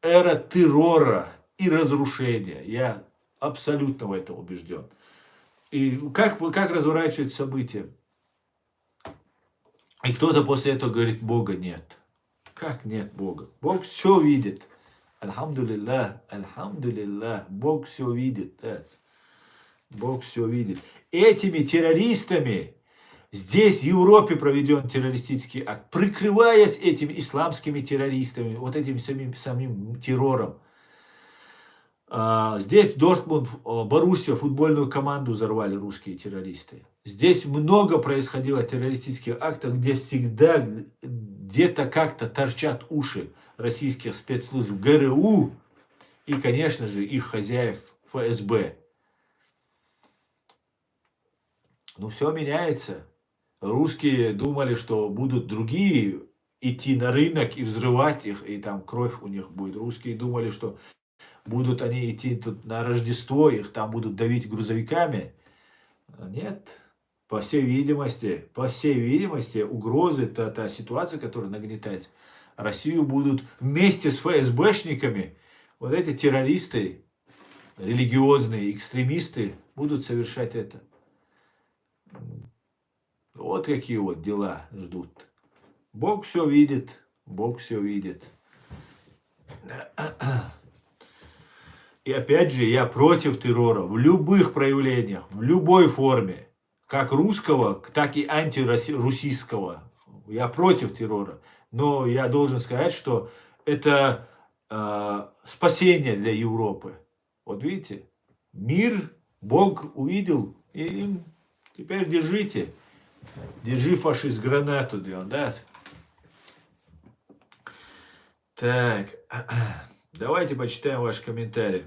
эра террора и разрушения. Я абсолютно в этом убежден. И как разворачиваются события? И кто-то после этого говорит, Бога нет. Как нет Бога? Бог все видит. Альхамдулиллах, альхамдулиллах. Бог все видит. Бог все видит. Этими террористами здесь, в Европе, проведен террористический акт. Прикрываясь этими исламскими террористами, вот этим самим террором. Здесь Дортмунд, Боруссия, футбольную команду взорвали русские террористы. Здесь много происходило террористических актов, где всегда где-то как-то торчат уши российских спецслужб ГРУ и, конечно же, их хозяев ФСБ. Ну, все меняется. Русские думали, что будут другие идти на рынок и взрывать их, и там кровь у них будет. Русские думали, что будут они идти тут на Рождество, их там будут давить грузовиками. Нет. По всей видимости, угрозы, та ситуация, которая нагнетается, Россию будут вместе с ФСБшниками, вот эти террористы, религиозные экстремисты, будут совершать это. Вот какие вот дела ждут. Бог все видит, Бог все видит. И опять же, я против террора в любых проявлениях, в любой форме. Как русского, так и антирусского. Я против террора. Но я должен сказать, что это спасение для Европы. Вот видите, мир Бог увидел, и теперь держите. Держи, фашист, гранату, да? Так, давайте почитаем ваши комментарии.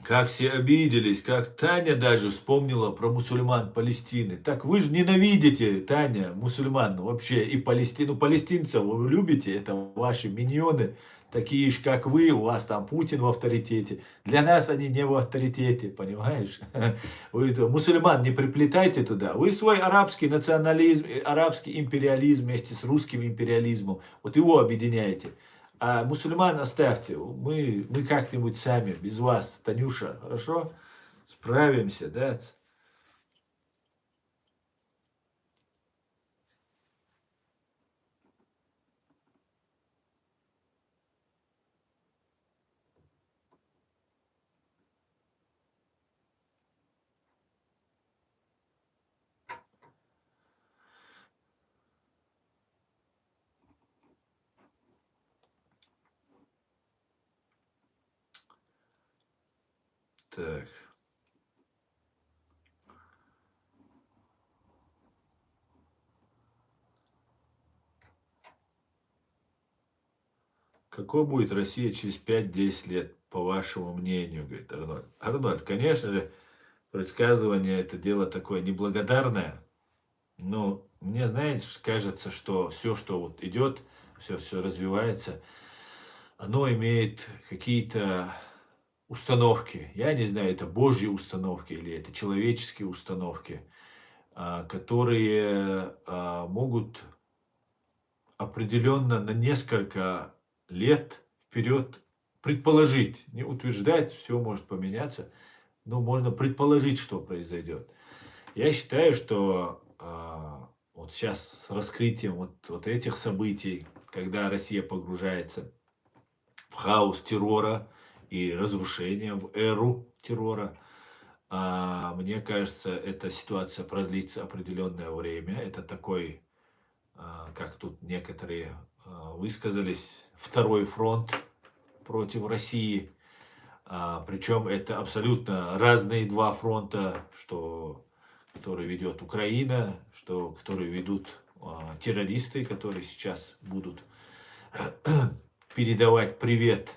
Как все обиделись, как Таня даже вспомнила про мусульман Палестины. Так вы же ненавидите, Таня, мусульман вообще и Палестину. Палестинцев вы любите, это ваши миньоны, такие же, как вы, у вас там Путин в авторитете. Для нас они не в авторитете, понимаешь? Вы мусульман не приплетайте туда. Вы свой арабский национализм, арабский империализм вместе с русским империализмом, вот его объединяете. А мусульман оставьте, мы как-нибудь сами, без вас, Танюша, хорошо? Справимся, да? Так. Какой будет Россия через 5-10 лет, по вашему мнению, говорит Арнольд. Арнольд, конечно же, предсказывание это дело такое неблагодарное, но мне, знаете, кажется, что все, что вот идет, все развивается, оно имеет какие-то установки. Я не знаю, это божьи установки или это человеческие установки, которые могут определенно на несколько лет вперед предположить, не утверждать, все может поменяться, но можно предположить, что произойдет. Я считаю, что вот сейчас с раскрытием вот этих событий, когда Россия погружается в хаос террора и разрушения, в эру террора, мне кажется, эта ситуация продлится определенное время. Это такой, как тут некоторые высказались, второй фронт против России. Причем это абсолютно разные два фронта, которые ведет Украина, которые ведут террористы, которые сейчас будут передавать привет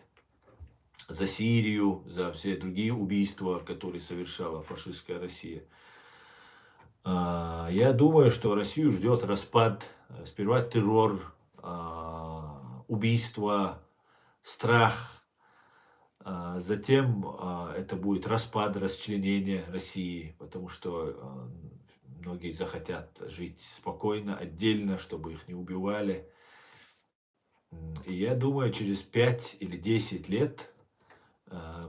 за Сирию, за все другие убийства, которые совершала фашистская Россия. Я думаю, что Россию ждет распад, сперва террор, убийство, страх, затем это будет распад, расчленение России, потому что многие захотят жить спокойно, отдельно, чтобы их не убивали. И я думаю, через 5 или 10 лет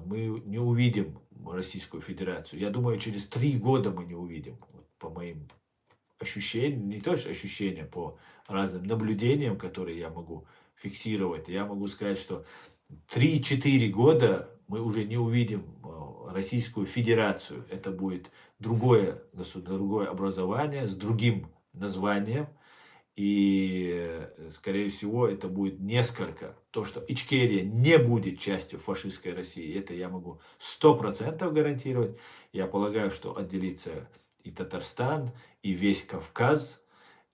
мы не увидим Российскую Федерацию. Я думаю, через 3 года мы не увидим, вот по моим ощущениям, не то что ощущения, по разным наблюдениям, которые я могу фиксировать. Я могу сказать, что 3-4 года мы уже не увидим Российскую Федерацию. Это будет другое государство, другое образование с другим названием. И, скорее всего, это будет несколько. То, что Ичкерия не будет частью фашистской России, это я могу 100% гарантировать. Я полагаю, что отделится и Татарстан, и весь Кавказ,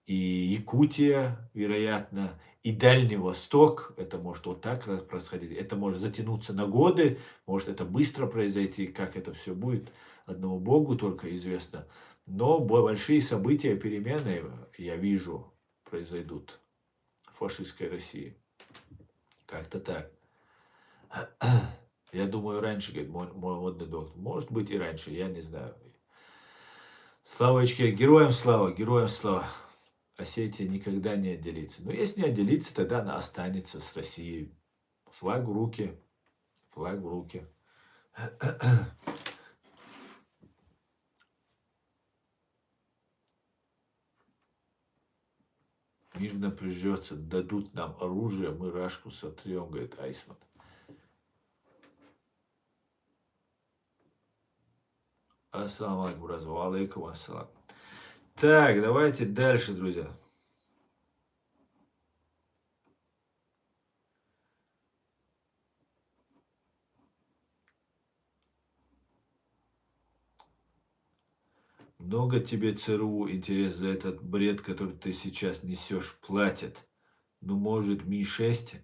и Якутия, вероятно, и Дальний Восток. Это может вот так происходить. Это может затянуться на годы, может это быстро произойти. Как это все будет, одному Богу только известно. Но большие события, перемены, я вижу, произойдут в фашистской России. Как-то так. Я думаю, раньше, говорит мой модный доктор. Может быть и раньше, я не знаю. Слава Ичкерии, героям слава, героям слава. Осетия никогда не отделится. Но если не отделится, тогда она останется с Россией. Флаг в руки, флаг в руки. Мир напряжется, дадут нам оружие, мы Рашку сотрем, говорит Айсман. Ассаламу алейкум, бразва. Алейкум ассалам. Так, давайте дальше, друзья. Много тебе ЦРУ, интерес за этот бред, который ты сейчас несешь, платят. ну, может, Ми-6.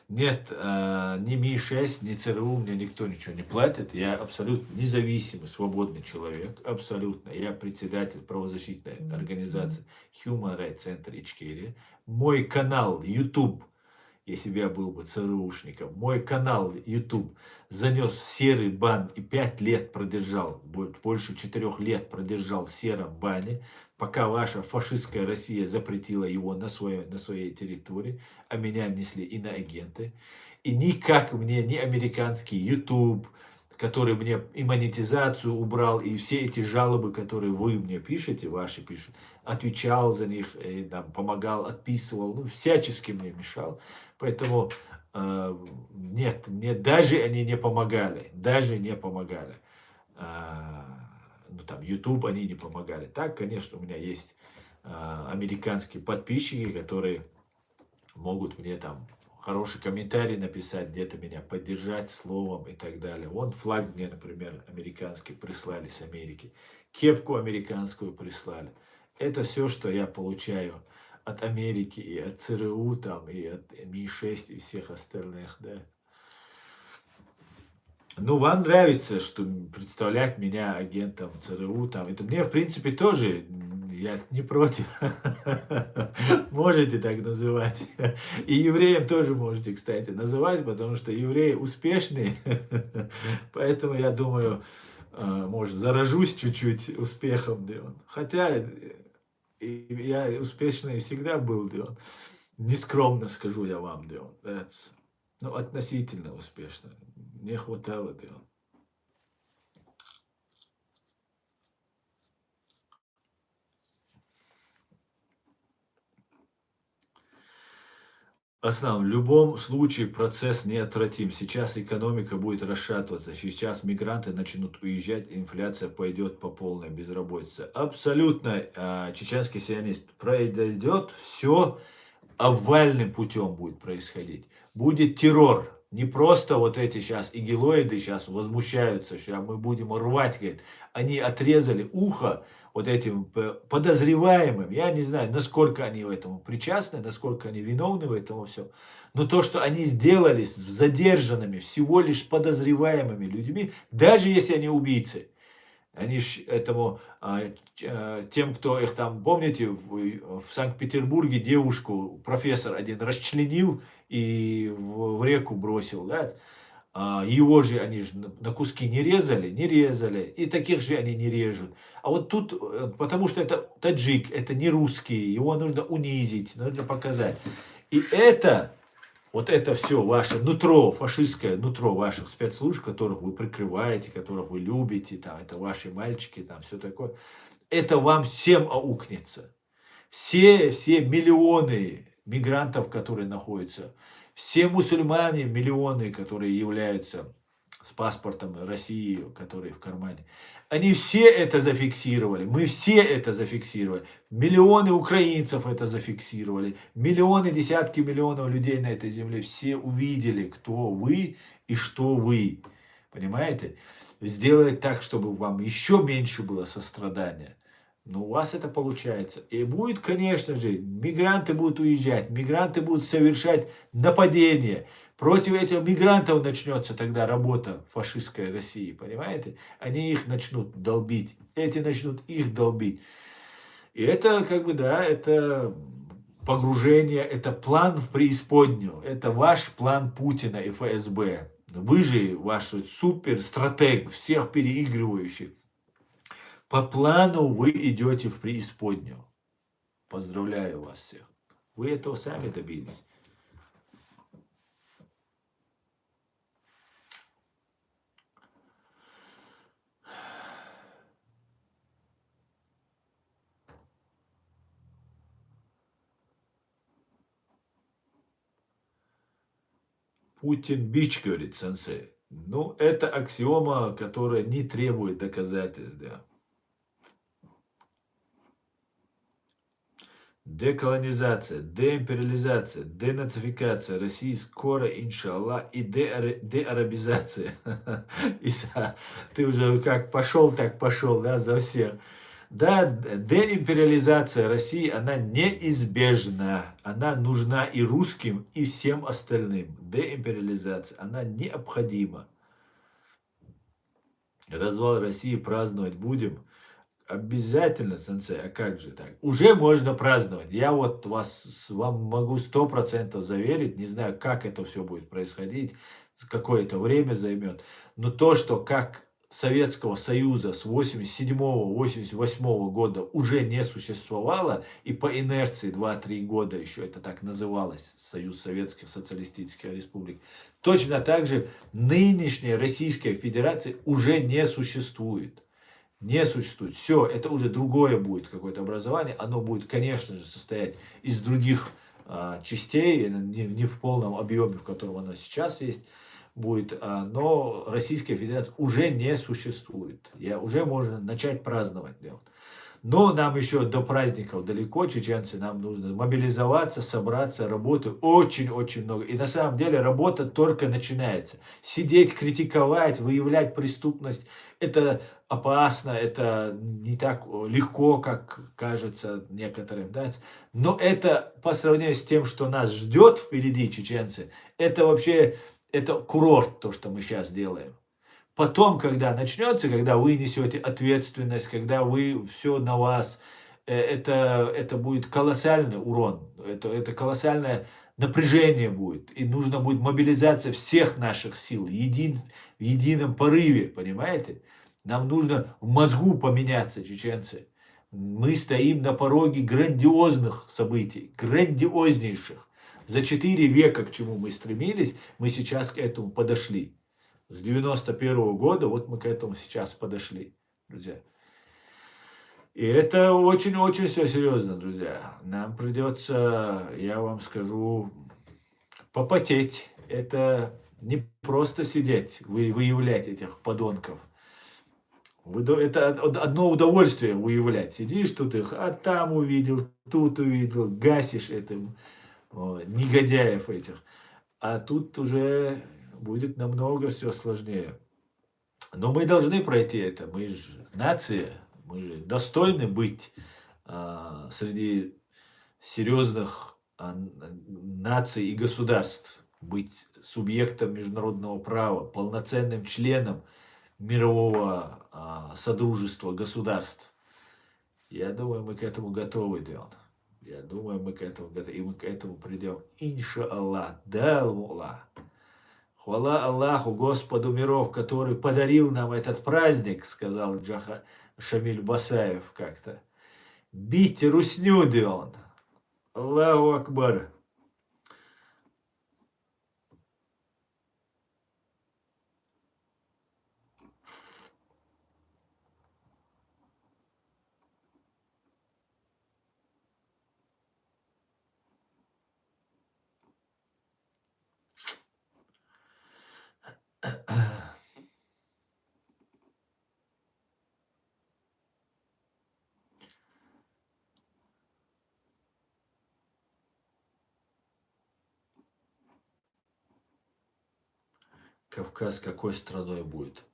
Нет, ни Ми-6, ни ЦРУ мне никто ничего не платит. Я абсолютно независимый, свободный человек. Абсолютно. Я председатель правозащитной организации Human Rights Center Ичкерия. Мой канал YouTube, если бы я был бы ЦРУшником, мой канал YouTube занес серый бан и 5 лет продержал, больше 4 лет продержал в сером бане, пока ваша фашистская Россия запретила его на своей территории, а меня внесли иноагенты. И никак мне ни американский YouTube, который мне и монетизацию убрал, и все эти жалобы, которые вы мне пишете, ваши пишут, отвечал за них, и, там, помогал, отписывал, ну, всячески мне мешал. Поэтому нет, мне даже они не помогали, даже не помогали. Ну, там, YouTube они не помогали. Так, конечно, у меня есть американские подписчики, которые могут мне там хороший комментарий написать, где-то меня поддержать словом и так далее. Вон флаг мне, например, американский прислали с Америки. Кепку американскую прислали. Это все, что я получаю от Америки и от ЦРУ, там, и от Ми-6 и всех остальных, да. Ну, вам нравится, что представлять меня агентом ЦРУ, там, это мне, в принципе, тоже, я не против. Можете так называть. И евреям тоже можете, кстати, называть, потому что евреи успешные. Поэтому, я думаю, может, заражусь чуть-чуть успехом. Хотя я успешный всегда был. Нескромно скажу я вам. Ну, относительно успешно. Не хватало дела. В любом случае процесс неотвратим. Сейчас экономика будет расшатываться. Сейчас мигранты начнут уезжать, инфляция пойдет по полной, безработице. Абсолютно чеченский сионист произойдет, все обвальным путем будет происходить. Будет террор. Не просто вот эти сейчас игилоиды сейчас возмущаются, что мы будем рвать, говорит. Они отрезали ухо вот этим подозреваемым. Я не знаю, насколько они в этом причастны, насколько они виновны в этом все. Но то, что они сделали с задержанными, всего лишь подозреваемыми людьми, даже если они убийцы, они ж этому, тем, кто их там, помните, в Санкт-Петербурге девушку профессор один расчленил и в реку бросил, да? Его же они же на куски не резали, и таких же они не режут. А вот тут, потому что это таджик, это не русский, его нужно унизить, нужно показать. И это... Вот это все ваше нутро, фашистское нутро ваших спецслужб, которых вы прикрываете, которых вы любите, там, это ваши мальчики, там, все такое. Это вам всем аукнется. Все миллионы мигрантов, которые находятся, все мусульмане, миллионы, которые являются с паспортом России, которые в кармане, они все это зафиксировали, мы все это зафиксировали, миллионы украинцев это зафиксировали, миллионы, десятки миллионов людей на этой земле, все увидели, кто вы и что вы, понимаете? Сделать так, чтобы вам еще меньше было сострадания. Но у вас это получается. И будет, конечно же, мигранты будут уезжать, мигранты будут совершать нападения. Против этих мигрантов начнется тогда работа фашистской России, понимаете? Они их начнут долбить, эти начнут их долбить. И это, как бы, да, это погружение, это план в преисподнюю. Это ваш план Путина и ФСБ. Вы же ваш суперстратег, всех переигрывающих. По плану вы идете в преисподнюю. Поздравляю вас всех. Вы этого сами добились. Путин бич, говорит сенсей. Ну, это аксиома, которая не требует доказательств. Да. Деколонизация, деимпериализация, денацификация России скоро, иншаллах, и деарабизация. Иса, ты уже как пошел, так пошел, да, за всех. Да, деимпериализация России, она неизбежна. Она нужна и русским, и всем остальным. Деимпериализация, она необходима. Развал России праздновать будем. Обязательно, сенсей, а как же так? Уже можно праздновать. Я вот вам могу 100% заверить, не знаю, как это все будет происходить, какое-то время займет, но то, что как Советского Союза с 87-88 года уже не существовало, и по инерции 2-3 года еще это так называлось, Союз Советских Социалистических Республик, точно так же нынешняя Российская Федерация уже не существует. Не существует. Все, это уже другое будет какое-то образование. Оно будет, конечно же, состоять из других частей, не в полном объеме, в котором оно сейчас есть, будет. Но Российская Федерация уже не существует. Уже можно начать праздновать. Но нам еще до праздников далеко, чеченцы, нам нужно мобилизоваться, собраться, работы очень-очень много. И на самом деле работа только начинается. Сидеть, критиковать, выявлять преступность, это опасно, это не так легко, как кажется некоторым. Да? Но это по сравнению с тем, что нас ждет впереди, чеченцы, это вообще, это курорт, то, что мы сейчас делаем. Потом, когда начнется, когда вы несете ответственность, когда вы все на вас, это будет колоссальный урон, это колоссальное напряжение будет. И нужно будет мобилизация всех наших сил в едином порыве, понимаете? Нам нужно в мозгу поменяться, чеченцы. Мы стоим на пороге грандиозных событий, грандиознейших. За 4 века, к чему мы стремились, мы сейчас к этому подошли. С 91 года вот мы к этому сейчас подошли, друзья. И это очень-очень все серьезно, друзья. Нам придется, я вам скажу, попотеть. Это не просто сидеть, выявлять этих подонков. Это одно удовольствие выявлять. Сидишь тут их, а там увидел, тут увидел, гасишь этим негодяев этих. А тут уже будет намного все сложнее. Но мы должны пройти это. Мы же нация, мы же достойны быть среди серьезных наций и государств, быть субъектом международного права, полноценным членом мирового содружества государств. Я думаю, мы к этому готовы, Дион. Я думаю, мы к этому готовы, и мы к этому придем. Иншаллах, да, Аллах. Хвала Аллаху, Господу миров, который подарил нам этот праздник, сказал Шамиль Басаев как-то. Бить русню, Дион. Аллаху Акбар. Кавказ какой страной будет?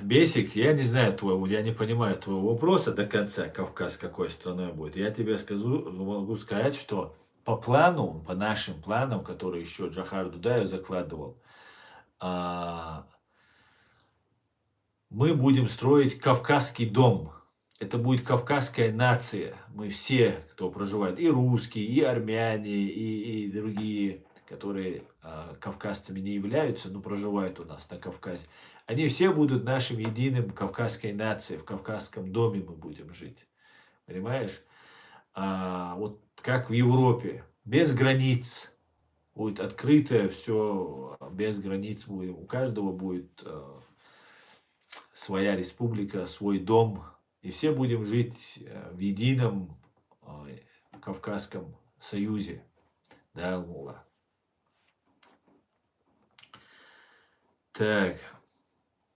Бесик, я не знаю твоего, я не понимаю твоего вопроса до конца, Кавказ какой страной будет. Я тебе могу сказать, что по плану, по нашим планам, которые еще Джохар Дудаев закладывал, мы будем строить Кавказский дом. Это будет кавказская нация. Мы все, кто проживает, и русские, и армяне, и другие, которые кавказцами не являются, но проживают у нас на Кавказе. Они все будут нашим единым кавказской нацией. В кавказском доме мы будем жить. Понимаешь? Вот как в Европе. Без границ. Будет открытое все, без границ будет. У каждого будет своя республика, свой дом. И все будем жить в едином Кавказском союзе. Да, Аллах. Так.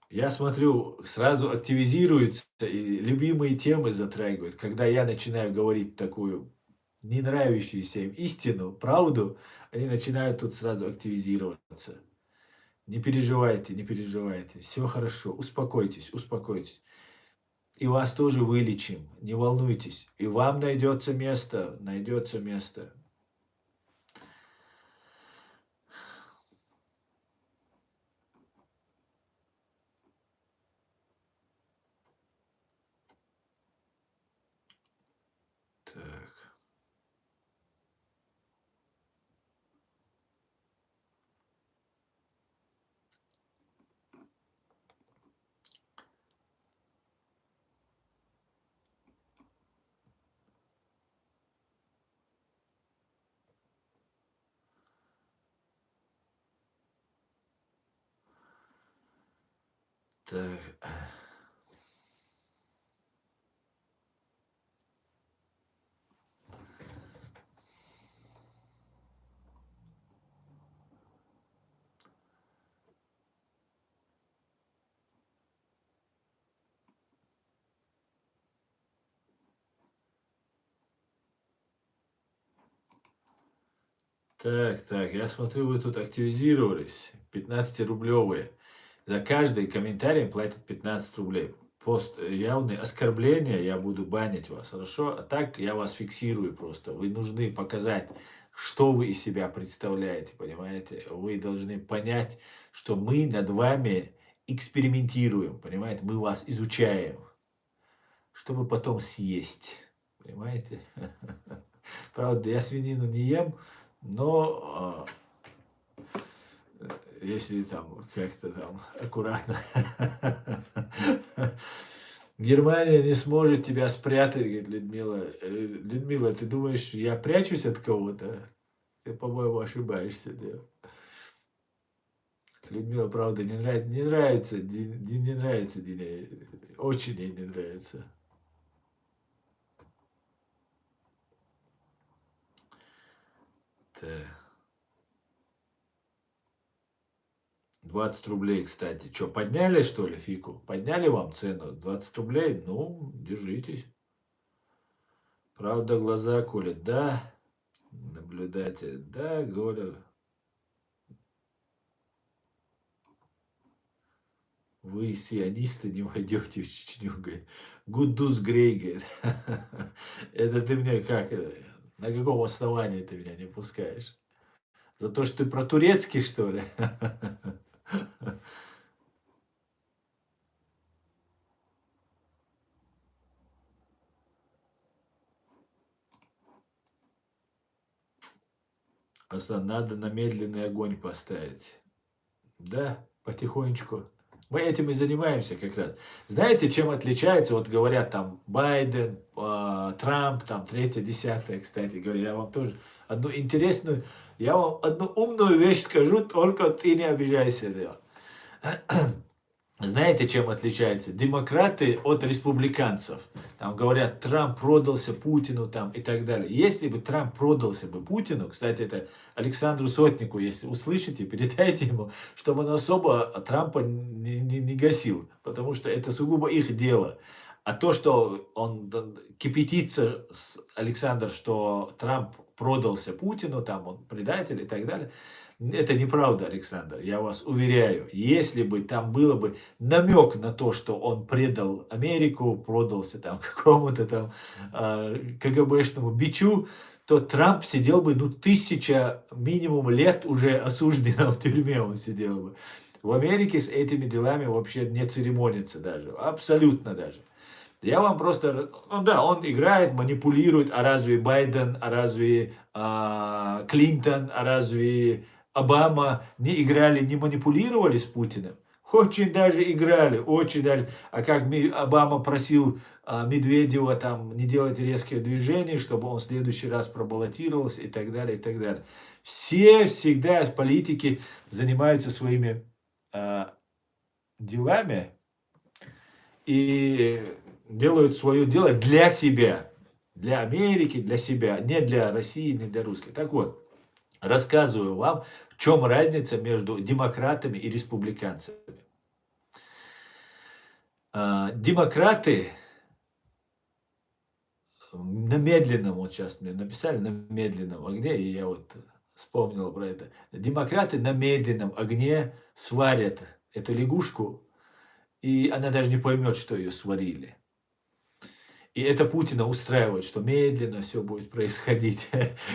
Я смотрю, сразу активизируются и любимые темы затрагивают. Когда я начинаю говорить такую не нравящуюся им истину, правду, они начинают тут сразу активизироваться. Не переживайте, не переживайте. Все хорошо. Успокойтесь, успокойтесь. И вас тоже вылечим, не волнуйтесь. И вам найдется место, найдется место. Так. Так. Так, я смотрю, вы тут активизировались. 15-рублевые. За каждый комментарий платят 15 рублей. Пост явные оскорбления, я буду банить вас, хорошо? А так я вас фиксирую просто. Вы нужны показать, что вы из себя представляете, понимаете? Вы должны понять, что мы над вами экспериментируем, понимаете? Мы вас изучаем, чтобы потом съесть, понимаете? Правда, я свинину не ем, но если там как-то там аккуратно. Германия не сможет тебя спрятать, говорит Людмила. Людмила, ты думаешь, я прячусь от кого-то? Ты, по-моему, ошибаешься, да. Людмила, правда, не нравится, не нравится Дине. Очень ей не нравится. Так. 20 рублей, кстати. Что, подняли, что ли, фику? Подняли вам цену? 20 рублей? Ну, держитесь. Правда, глаза колет. Да, наблюдатель. Да, говорю. Вы, сионисты, не войдете в Чечню, говорит. Гудус Грей, говорит. Это ты мне как? На каком основании ты меня не пускаешь? За то, что ты про турецкий, что ли? Просто надо на медленный огонь поставить. Да, потихонечку. Мы этим и занимаемся как раз. Знаете, чем отличается, вот говорят там Байден, Трамп, там третье, десятое, кстати говоря, я вам тоже одну интересную, я вам одну умную вещь скажу, только ты не обижайся, Леон. Знаете, чем отличается демократы от республиканцев? Там говорят, Трамп продался Путину там и так далее. Если бы Трамп продался бы Путину, кстати, это Александру Сотнику, если услышите, передайте ему, чтобы он особо Трампа не гасил, потому что это сугубо их дело. А то, что он кипятится, Александр, что Трамп продался Путину, там он предатель и так далее, это неправда, Александр, я вас уверяю. Если бы там было бы намек на то, что он предал Америку, продался там какому-то там КГБшному бичу, то Трамп сидел бы, 1000 минимум лет уже осужденным в тюрьме он сидел бы. В Америке с этими делами вообще не церемонится даже, абсолютно даже. Я вам просто, да, он играет, манипулирует, а разве Байден, а разве Клинтон, а разве Обама не играли, не манипулировали с Путиным? Очень даже играли, очень даже. А как Обама просил Медведева там не делать резкие движения, чтобы он в следующий раз пробаллотировался и так далее, и так далее. Все всегда политики занимаются своими делами и делают свое дело для себя, для Америки, для себя, не для России, не для русских. Так вот, рассказываю вам, в чем разница между демократами и республиканцами. Демократы на медленном, вот сейчас мне написали, на медленном огне, и я вот вспомнил про это. Демократы на медленном огне сварят эту лягушку, и она даже не поймет, что ее сварили. И это Путина устраивает, что медленно все будет происходить.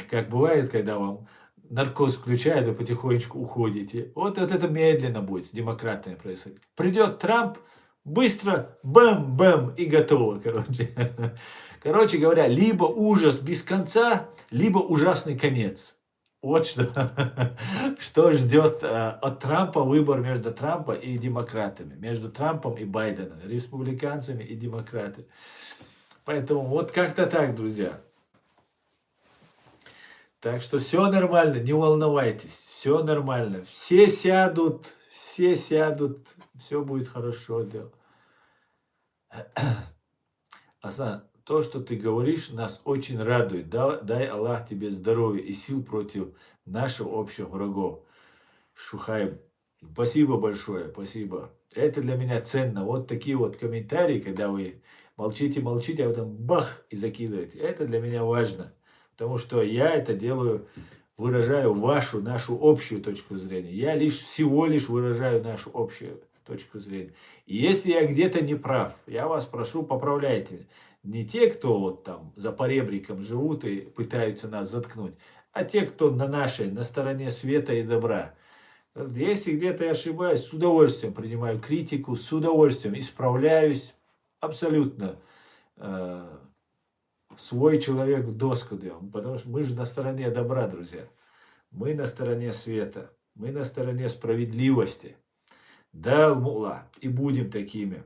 Как бывает, когда вам наркоз включают, вы потихонечку уходите. Вот это медленно будет с демократами происходить. Придет Трамп, быстро, бэм-бэм, и готово, короче. Короче говоря, либо ужас без конца, либо ужасный конец. Вот что, что ждет от Трампа, выбор между Трампом и демократами, между Трампом и Байденом, республиканцами и демократами. Поэтому вот как-то так, друзья. Так что все нормально, не волновайтесь, все нормально. Все сядут, все будет хорошо. Асан, то, что ты говоришь, нас очень радует. Дай Аллах тебе здоровья и сил против наших общих врагов. Шухайб, спасибо большое, спасибо. Это для меня ценно. Вот такие вот комментарии, когда вы молчите, а потом бах и закидываете. Это для меня важно. Потому что я это делаю, выражаю нашу общую точку зрения. Я всего лишь выражаю нашу общую точку зрения. И если я где-то не прав, я вас прошу, поправляйте. Не те, кто вот там за поребриком живут и пытаются нас заткнуть, а те, кто на стороне света и добра. Если где-то я ошибаюсь, с удовольствием принимаю критику, с удовольствием исправляюсь. Абсолютно свой человек в доску делаем. Потому что мы же на стороне добра, друзья. Мы на стороне света. Мы на стороне справедливости. Да, мула. И будем такими.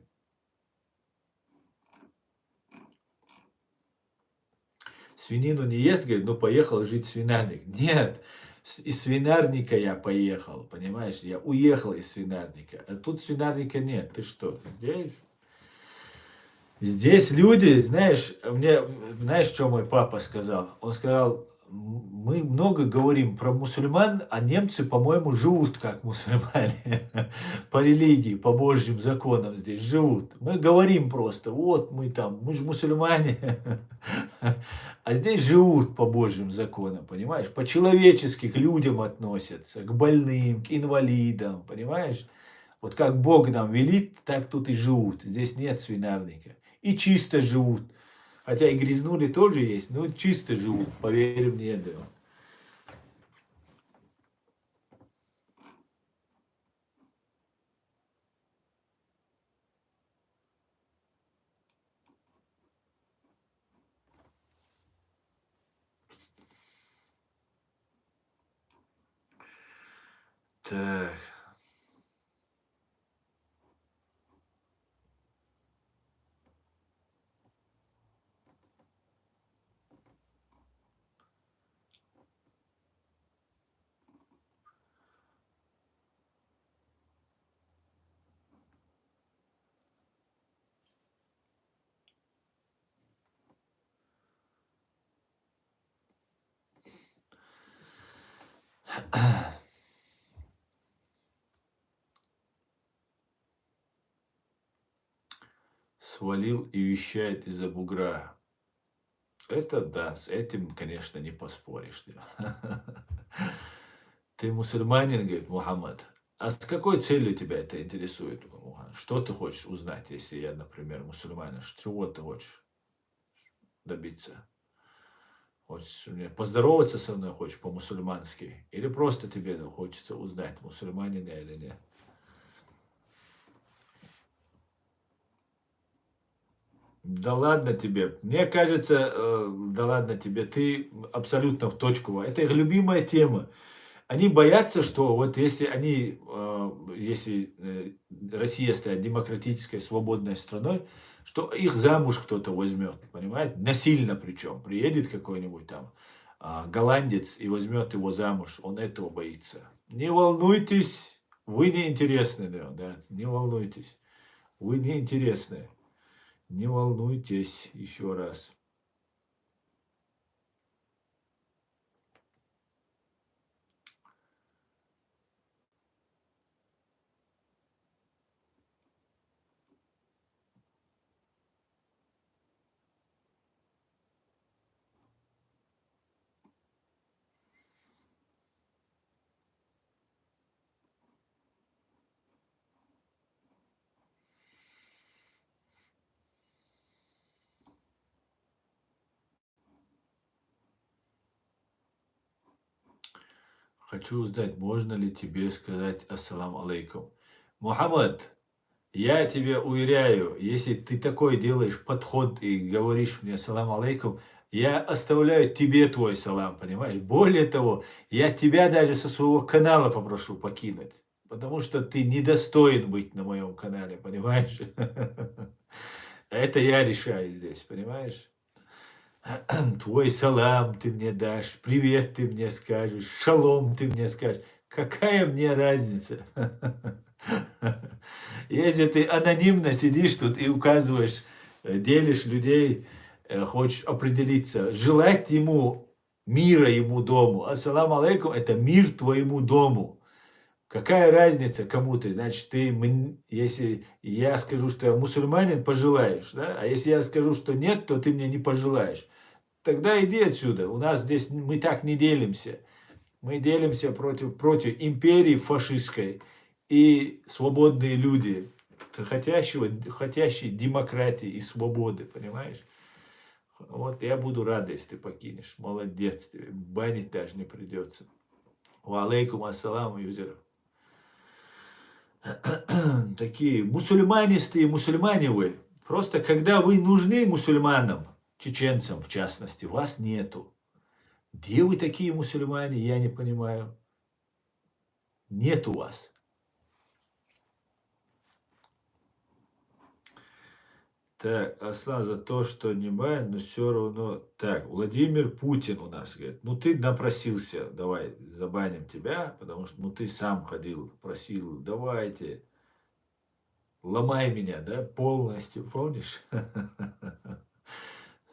Свинину не ест, говорит, ну поехал жить в свинарник. Нет, из свинарника я поехал, понимаешь? Я уехал из свинарника. А тут свинарника нет. Ты что? Здесь люди, знаешь, что мой папа сказал? Он сказал, мы много говорим про мусульман, а немцы, по-моему, живут как мусульмане. По религии, по Божьим законам здесь живут. Мы говорим просто, вот мы же мусульмане. А здесь живут по Божьим законам, понимаешь? По-человечески к людям относятся, к больным, к инвалидам, понимаешь? Вот как Бог нам велит, так тут и живут. Здесь нет свинарника. И чисто живут. Хотя и грязнули тоже есть, но чисто живут, поверь мне, да. Так. Свалил и вещает из-за бугра. Это да, с этим, конечно, не поспоришь. Ты мусульманин, говорит Мухаммад. А с какой целью тебя это интересует, Мухаммад? Что ты хочешь узнать, если я, например, мусульманин? Чего ты хочешь добиться? Хочешь мне поздороваться со мной, хочешь по-мусульмански? Или просто тебе хочется узнать, мусульманин я или нет? Да ладно тебе. Мне кажется, да ладно тебе, ты абсолютно в точку. Это их любимая тема. Они боятся, что вот если Россия станет демократической, свободной страной, что их замуж кто-то возьмет, понимаете? Насильно причем. Приедет какой-нибудь там голландец и возьмет его замуж. Он этого боится. Не волнуйтесь, вы не интересны, да, не волнуйтесь. Вы не интересны. Не волнуйтесь еще раз. Хочу узнать, можно ли тебе сказать ассалам алейкум. Мухаммад, я тебе уверяю, если ты такой делаешь подход и говоришь мне салам алейкум, я оставляю тебе твой салам, понимаешь? Более того, я тебя даже со своего канала попрошу покинуть, потому что ты недостоин быть на моем канале, понимаешь? Это я решаю здесь, понимаешь? Твой салам ты мне дашь, привет ты мне скажешь, шалом ты мне скажешь. Какая мне разница? Если ты анонимно сидишь тут и указываешь, делишь людей, хочешь определиться, желать ему мира ему дому. Ассаламу алейкум – это мир твоему дому. Какая разница, кому ты? Значит, если я скажу, что я мусульманин, пожелаешь, да? А если я скажу, что нет, то ты мне не пожелаешь. Тогда иди отсюда. У нас здесь мы так не делимся. Мы делимся против империи фашистской и свободные люди, хотящие демократии и свободы, понимаешь? Вот я буду рад, если ты покинешь. Молодец, тебе банить даже не придется. Ва алейкум ассалам, юзеров. Такие мусульманистые мусульмане вы. Просто когда вы нужны мусульманам, чеченцам в частности, вас нету. Где вы такие мусульмане, я не понимаю. Нет у вас. Так, Аслан, за то, что не бай, но все равно. Так, Владимир Путин у нас говорит, ну ты напросился, давай забаним тебя, потому что ну ты сам ходил, просил, давайте, ломай меня, да, полностью, помнишь?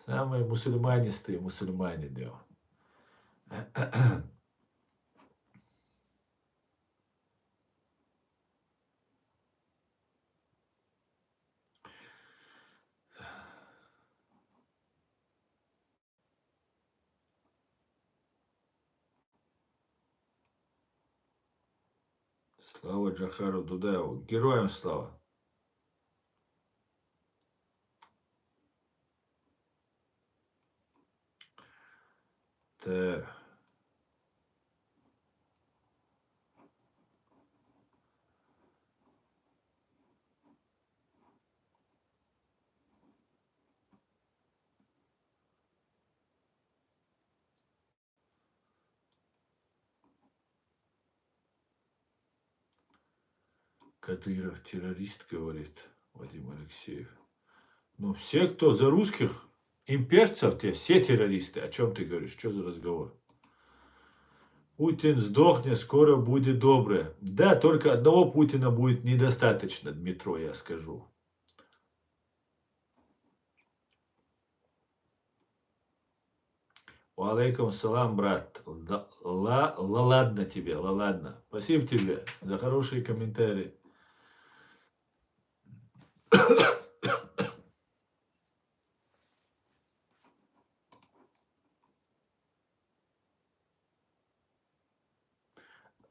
Самые мусульманистые мусульмане, да. Слава Джахару Дудаеву, героям слава. Так. Кадыров террорист, говорит Вадим Алексеев. Ну, все, кто за русских имперцев, те все террористы. О чем ты говоришь? Что за разговор? Путин сдохнет, скоро будет доброе. Да, только одного Путина будет недостаточно, Дмитро, я скажу. Алейкум салам, брат. Ладно тебе, ладно. Спасибо тебе за хорошие комментарии.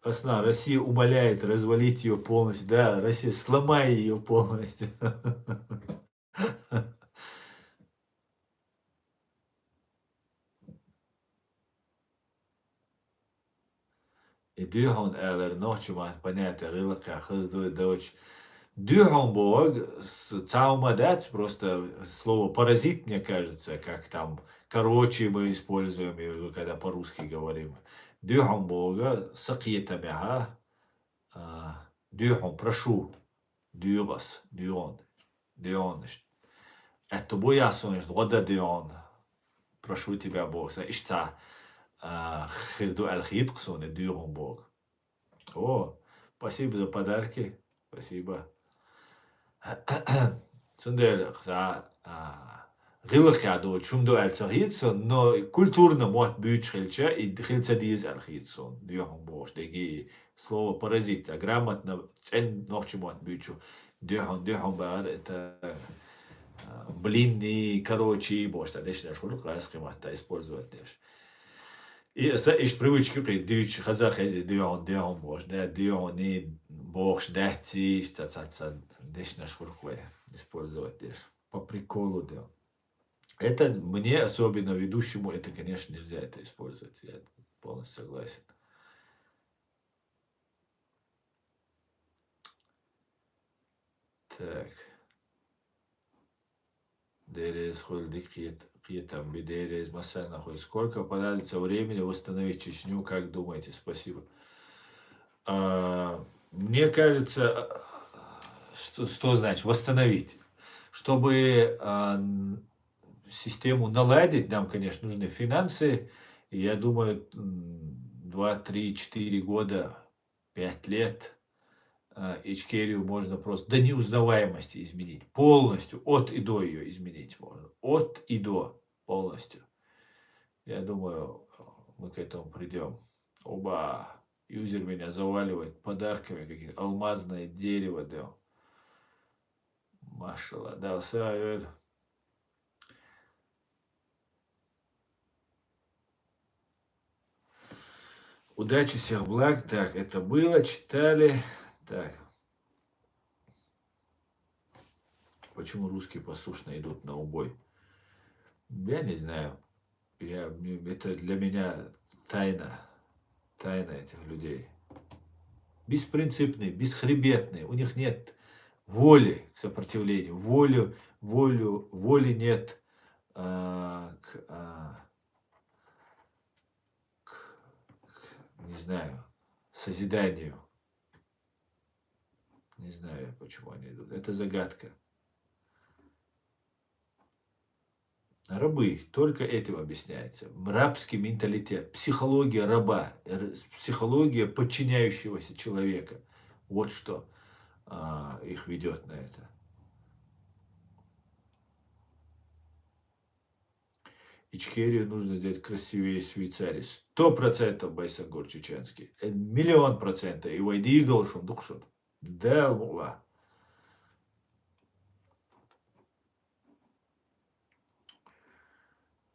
Осна, Россия умоляет развалить ее полностью. Да, Россия, сломай ее полностью. Дюхон элер ночумат понятие рылка хыздует дочь. Дюхон бог, цаумадец, просто слово паразит, мне кажется, как там, короче мы используем, когда по-русски говорим. Дюхон бога, сакиета мяха, дюхон, прошу, дюгас, дюон. Это боясун, вода дюон. Прошу тебя, Бог, ишта. Хирду аль-Хитксун, дюрон Бог. О, спасибо за подарки. Спасибо. Цундер, Рилхаду, чумду аль-Хитсон, но культурно мот бюч хильча и хильца диз аль-Хитсон, дюрон Бог. Деги слово паразит, а грамотно цен ночи мот бючу. Дюрон бар, это блинный, короче, Бог, да, дешь наш улук, раскремата использовать дешь. И из привычки, как дюч, хазах, здесь дюон, бож, да, дюони, бож, дати, стацаца, десь наш вуркве, использовать десь, по приколу, да. Это мне, особенно ведущему, это, конечно, нельзя это использовать, я полностью согласен. Так. Дерез Хольдик Киетам, Бедерез Масан находится. Сколько понадобится времени восстановить Чечню, как думаете? Спасибо. Мне кажется, что значит восстановить? Чтобы систему наладить, нам, конечно, нужны финансы. И я думаю, 2, 3, 4 года, 5 лет Ичкерию можно просто до неузнаваемости изменить. Полностью, от и до ее изменить можно. От и до полностью. Я думаю, мы к этому придем. Оба. Юзер меня заваливает подарками, какие-то алмазное дерево дал. Машалла, дал совет. Удачи, всех благ. Так, это было, читали. Так. Почему русские послушно идут на убой? Я не знаю. Это для меня тайна. Тайна этих людей. Беспринципные, бесхребетные. У них нет воли к сопротивлению. Воли нет не знаю, созиданию. Не знаю, почему они идут. Это загадка. Рабы, только этим объясняется. Рабский менталитет, психология раба, психология подчиняющегося человека. Вот что их ведет на это. Ичкерию нужно сделать красивее Швейцарии. 100% Байсангор чеченский. 1000000%. И войди должен, духшут. Да, мула.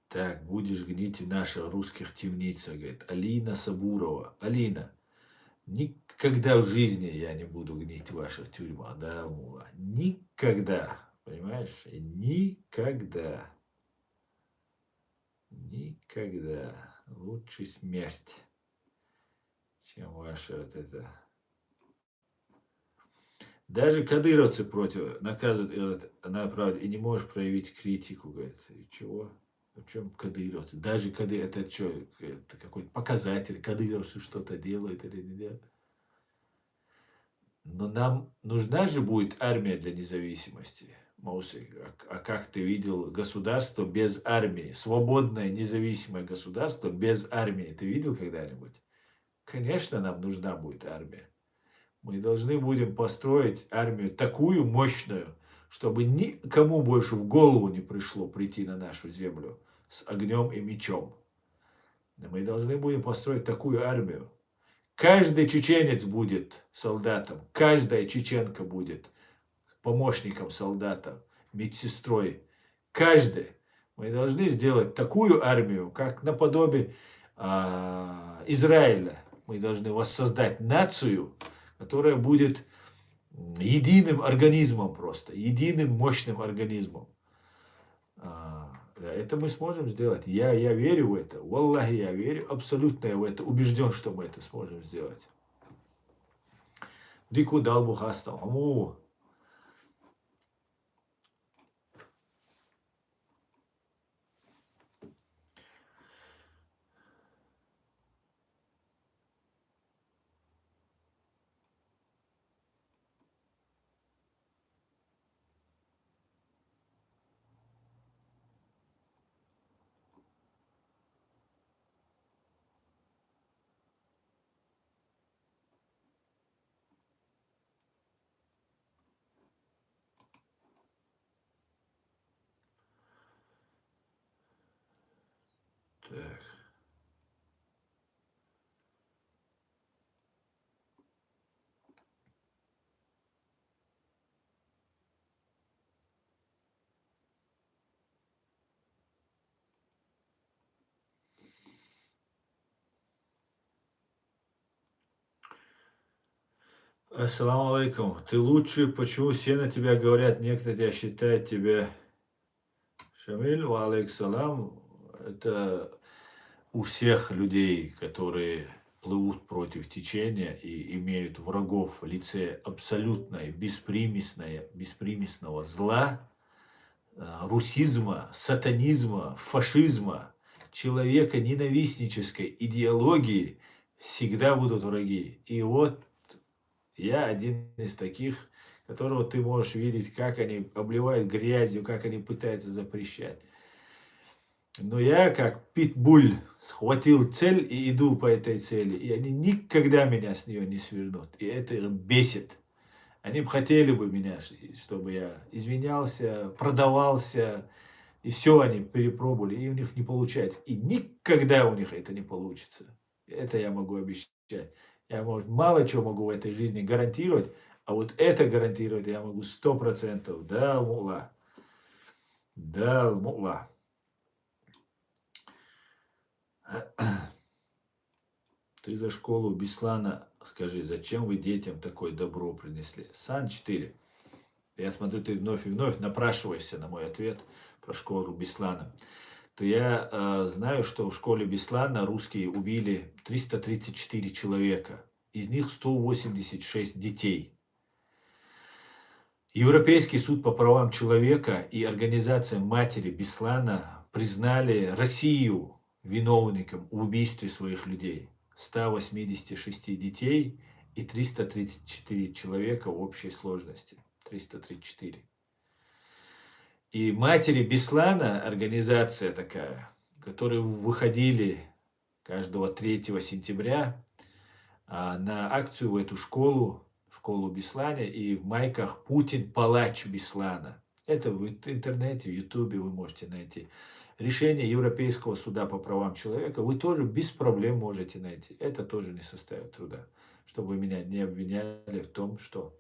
Так, будешь гнить в наших русских темницах, говорит Алина Сабурова. Алина, никогда в жизни я не буду гнить в ваших тюрьмах, да, мула. Никогда, понимаешь? Никогда. Никогда. Лучше смерть, чем ваша вот это. Даже кадыровцы против наказывают, направить, и не можешь проявить критику, говорит. И чего? В чем кадыровцы? Даже это что, это какой-то показатель, кадыровцы что-то делают или не делают. Но нам нужна же будет армия для независимости. Маусы, а как ты видел государство без армии? Свободное, независимое государство без армии. Ты видел когда-нибудь? Конечно, нам нужна будет армия. Мы должны будем построить армию такую мощную, чтобы никому больше в голову не пришло прийти на нашу землю с огнем и мечом. Мы должны будем построить такую армию. Каждый чеченец будет солдатом, каждая чеченка будет помощником солдата, медсестрой. Каждый. Мы должны сделать такую армию, как наподобие Израиля. Мы должны воссоздать нацию, которая будет единым организмом просто, единым мощным организмом. Это мы сможем сделать. Я верю в это. Валлахи, я верю абсолютно в это. Убежден, что мы это сможем сделать. Дику далбу хастам. Аму. Так. Ассаламу алейкум. Ты лучший, почему все на тебя говорят, некоторые считают тебя Шамиль, ва алейкум салам. Это у всех людей, которые плывут против течения и имеют врагов в лице абсолютно беспримесного зла, русизма, сатанизма, фашизма, человека ненавистнической идеологии, всегда будут враги. И вот я один из таких, которого ты можешь видеть, как они обливают грязью, как они пытаются запрещать. Но я, как питбуль, схватил цель и иду по этой цели. И они никогда меня с нее не свернут. И это их бесит. Они бы хотели бы меня, чтобы я извинялся, продавался. И все они перепробовали, и у них не получается. И никогда у них это не получится. Это я могу обещать. Я, может, мало чего могу в этой жизни гарантировать, а вот это гарантировать я могу 100%. Да, мула. Да, мула. Ты за школу Беслана скажи, зачем вы детям такое добро принесли? Сан 4. Я смотрю, ты вновь и вновь напрашиваешься на мой ответ про школу Беслана. То я знаю, что в школе Беслана русские убили 334 человека. Из них 186 детей. Европейский суд по правам человека и организация матери Беслана признали Россию виновником в убийстве своих людей. 186 детей и 334 человека в общей сложности. 334. И матери Беслана, организация такая, которые выходили каждого 3 сентября на акцию в эту школу Беслана, и в майках «Путин палач Беслана». Это в интернете, в Ютубе вы можете найти. Решение Европейского суда по правам человека вы тоже без проблем можете найти. Это тоже не составит труда, чтобы меня не обвиняли в том, что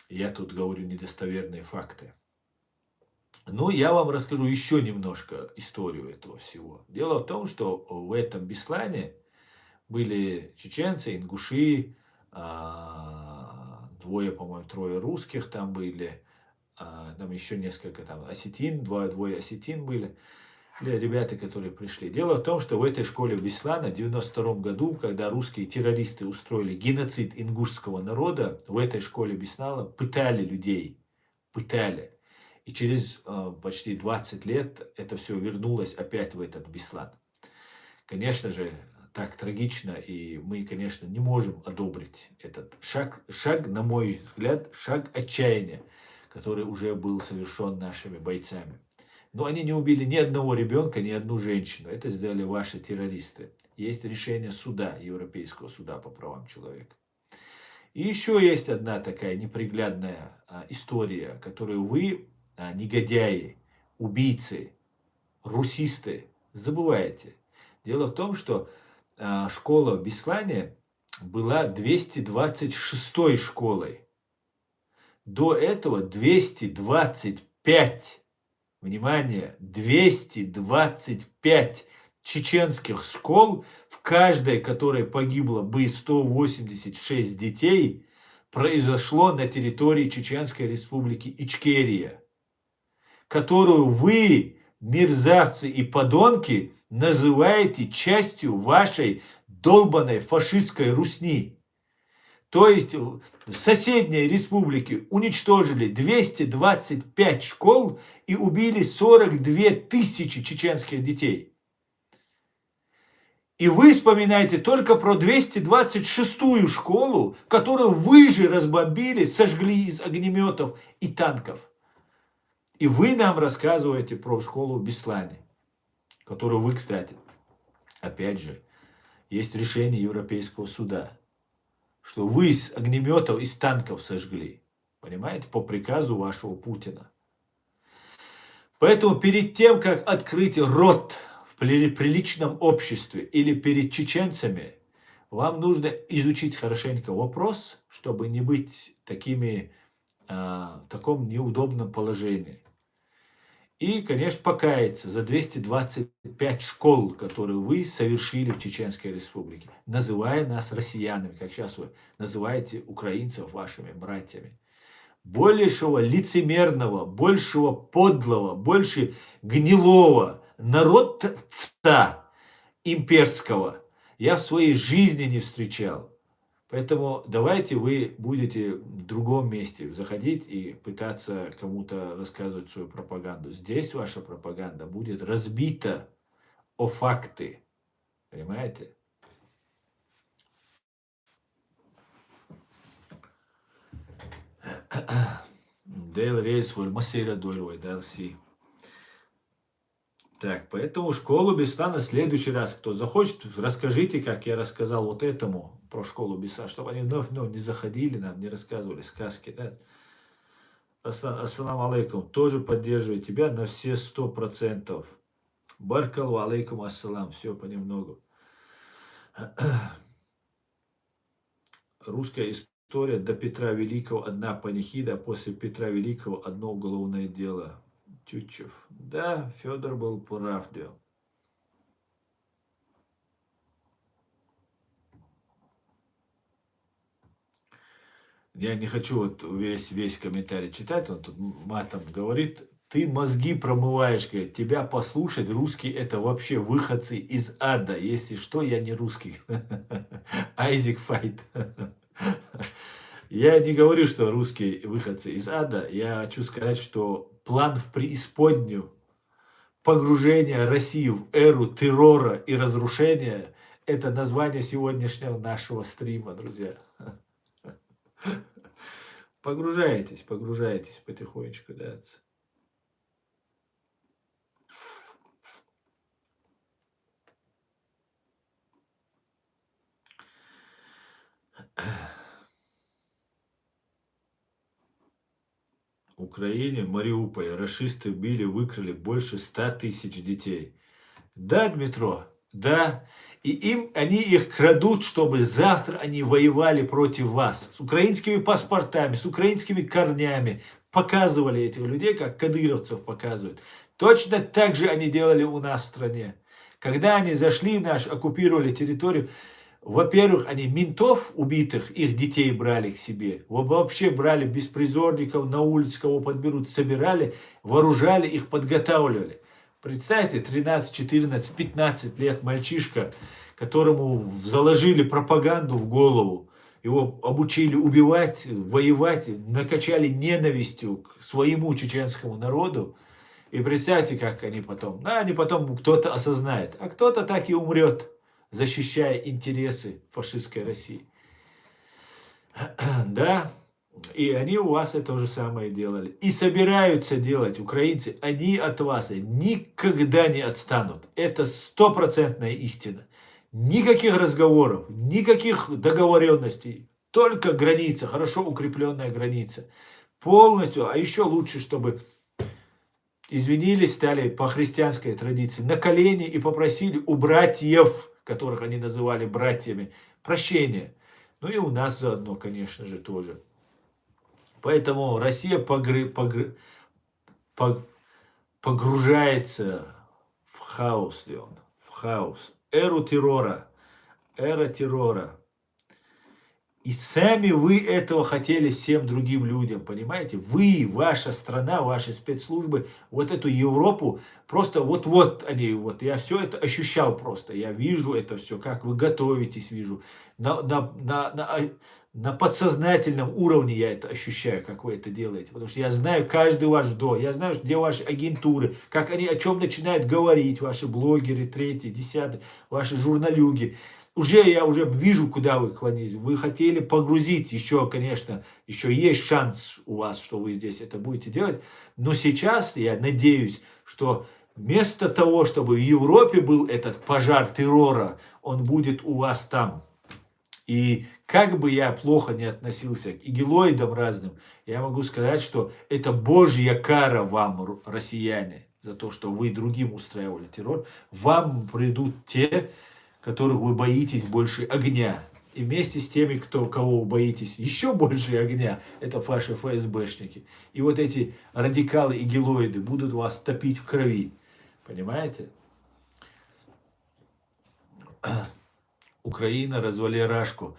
я тут говорю недостоверные факты. Но я вам расскажу еще немножко историю этого всего. Дело в том, что в этом Беслане были чеченцы, ингуши, двое, по-моему, 3 русских там были, там еще несколько, там осетин, двое осетин были, ребята, которые пришли. Дело в том, что в этой школе Беслана в 1992 году, когда русские террористы устроили геноцид ингушского народа, в этой школе Беслана пытали людей, пытали. И через почти 20 лет это все вернулось опять в этот Беслан. Конечно же, так трагично, и мы, конечно, не можем одобрить этот шаг, на мой взгляд, шаг отчаяния, который уже был совершен нашими бойцами. Но они не убили ни одного ребенка, ни одну женщину. Это сделали ваши террористы. Есть решение суда, Европейского суда по правам человека. И еще есть одна такая неприглядная история, которую вы, негодяи, убийцы, русисты, забываете. Дело в том, что школа в Беслане была 226-й школой. До этого 225, внимание, 225 чеченских школ, в каждой которой погибло бы 186 детей, произошло на территории Чеченской Республики Ичкерия, которую вы, мерзавцы и подонки, называете частью вашей долбанной фашистской русни. То есть в соседней республике уничтожили 225 школ и убили 42 тысячи чеченских детей. И вы вспоминаете только про 226-ю школу, которую вы же разбомбили, сожгли из огнеметов и танков. И вы нам рассказываете про школу в Беслане, которую вы, кстати, опять же, есть решение Европейского суда, что вы из огнеметов, из танков сожгли. Понимаете? По приказу вашего Путина. Поэтому перед тем, как открыть рот в приличном обществе или перед чеченцами, вам нужно изучить хорошенько вопрос, чтобы не быть в таком неудобном положении. И, конечно, покаяться за 225 школ, которые вы совершили в Чеченской Республике, называя нас россиянами, как сейчас вы называете украинцев вашими братьями. Большего лицемерного, большего подлого, больше гнилого народца имперского я в своей жизни не встречал. Поэтому давайте вы будете в другом месте заходить и пытаться кому-то рассказывать свою пропаганду. Здесь ваша пропаганда будет разбита о факты. Понимаете? Дейл Рейс, Вальмасейра Дойлой, Дарси. Так, поэтому школу Беста на следующий раз, кто захочет, расскажите, как я рассказал вот этому про школу Беста, чтобы они вновь не заходили нам, не рассказывали сказки. Да? Ассаламу алейкум, тоже поддерживаю тебя на все 100%. Баркалу алейкум ассалам, все понемногу. Русская история до Петра Великого одна панихида, а после Петра Великого одно уголовное дело. Тютчев. Да, Федор был прав, да. Я не хочу вот весь комментарий читать, он тут матом говорит. Ты мозги промываешь, говорит, тебя послушать, русские это вообще выходцы из ада. Если что, я не русский. Айзек Файт. Я не говорю, что русские выходцы из ада. Я хочу сказать, что план в преисподнюю, погружение России в эру террора и разрушения – это название сегодняшнего нашего стрима, друзья. Погружайтесь потихонечку, да. В Украине, в Мариуполе, рашисты били, выкрали больше 100 тысяч детей. Да, Дмитро, да. И они их крадут, чтобы завтра они воевали против вас. С украинскими паспортами, с украинскими корнями. Показывали этих людей, как кадыровцев показывают. Точно так же они делали у нас в стране. Когда они зашли в наш, оккупировали территорию, во-первых, они ментов убитых, их детей брали к себе. Вообще брали беспризорников на улице, кого подберут, собирали, вооружали их, подготавливали. Представьте, 13, 14, 15 лет мальчишка, которому заложили пропаганду в голову, его обучили убивать, воевать, накачали ненавистью к своему чеченскому народу. И представьте, как они потом, они потом кто-то осознает, а кто-то так и умрет, защищая интересы фашистской России. Да, и они у вас это же самое делали. И собираются делать украинцы. Они от вас никогда не отстанут. Это 100% истина. Никаких разговоров, никаких договоренностей. Только граница, хорошо укрепленная граница. Полностью, а еще лучше, чтобы извинились, стали по христианской традиции на колени и попросили у братьев, которых они называли братьями, прощения. Ну и у нас заодно, конечно же, тоже. Поэтому Россия погружается в хаос, Леон, в хаос. Эру террора. Эра террора. И сами вы этого хотели всем другим людям, понимаете? Вы, ваша страна, ваши спецслужбы, вот эту Европу, просто вот они, вот я все это ощущал просто, я вижу это все, как вы готовитесь, вижу, на подсознательном уровне я это ощущаю, как вы это делаете, потому что я знаю каждый ваш вдох, я знаю, где ваши агентуры, как они о чем начинают говорить, ваши блогеры, третьи, десятые, ваши журналюги. Я уже вижу, куда вы клонитесь. Вы хотели погрузить, еще, конечно, еще есть шанс у вас, что вы здесь это будете делать. Но сейчас я надеюсь, что вместо того, чтобы в Европе был этот пожар террора, он будет у вас там. И как бы я плохо не относился к игилоидам разным, я могу сказать, что это Божья кара вам, россияне, за то, что вы другим устраивали террор. Вам придут те, которых вы боитесь больше огня. И вместе с теми, кого вы боитесь еще больше огня, это ваши ФСБшники. И вот эти радикалы и гилоиды будут вас топить в крови. Понимаете? Украина, развали Рашку.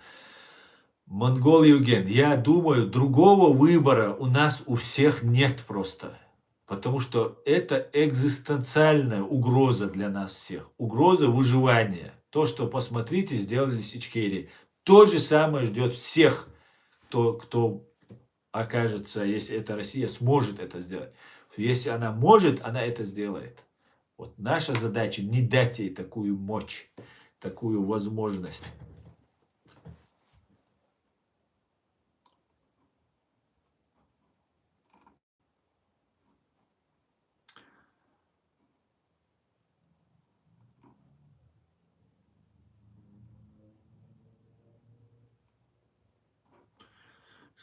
Монгол Евген, я думаю, другого выбора у нас у всех нет просто. Потому что это экзистенциальная угроза для нас всех. Угроза выживания. То, что, посмотрите, сделали с Ичкерией. То же самое ждет всех, кто окажется, если эта Россия сможет это сделать. Если она может, она это сделает. Вот наша задача не дать ей такую мощь, такую возможность.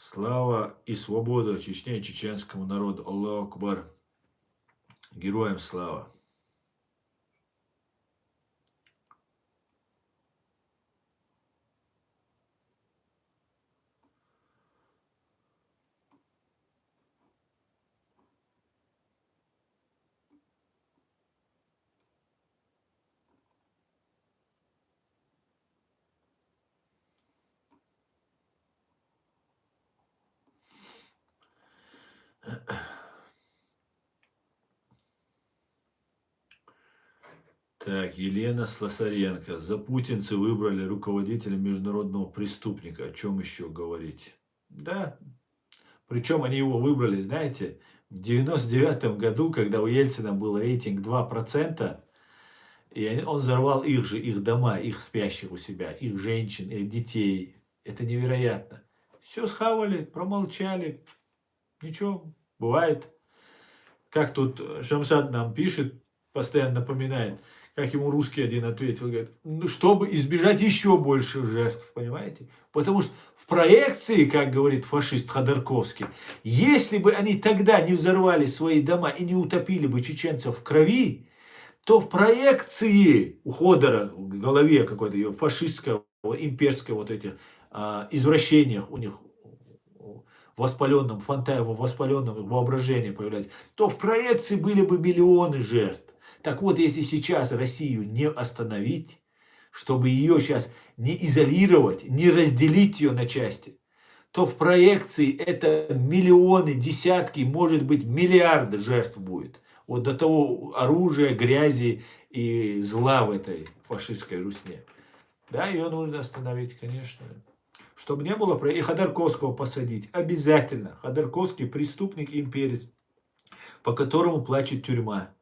Слава и свобода Чечне и чеченскому народу. Аллаху Акбар. Героям слава. Так, Елена Слосаренко. Запутинцы выбрали руководителя международного преступника. О чем еще говорить? Да, причем они его выбрали, знаете, в 99 году, когда у Ельцина был рейтинг 2%, и он взорвал их же, их дома, их спящих у себя, их женщин, их детей. Это невероятно. Все схавали, промолчали. Ничего, бывает. Как тут Шамсад нам пишет, постоянно напоминает, как ему русский один ответил, говорит, ну, чтобы избежать еще больше жертв, понимаете? Потому что в проекции, как говорит фашист Ходорковский, если бы они тогда не взорвали свои дома и не утопили бы чеченцев в крови, то в проекции у Ходора в голове какой-то ее фашистского, имперского вот этих извращениях у них в воспаленном в воспаленном воображении появляется, то в проекции были бы миллионы жертв. Так вот, если сейчас Россию не остановить, чтобы ее сейчас не изолировать, не разделить ее на части, то в проекции это миллионы, десятки, может быть, миллиарды жертв будет. Вот до того оружия, грязи и зла в этой фашистской русне. Да, ее нужно остановить, конечно. Чтобы не было, и Ходорковского посадить. Обязательно. Ходорковский преступник, имперец, по которому плачет тюрьма.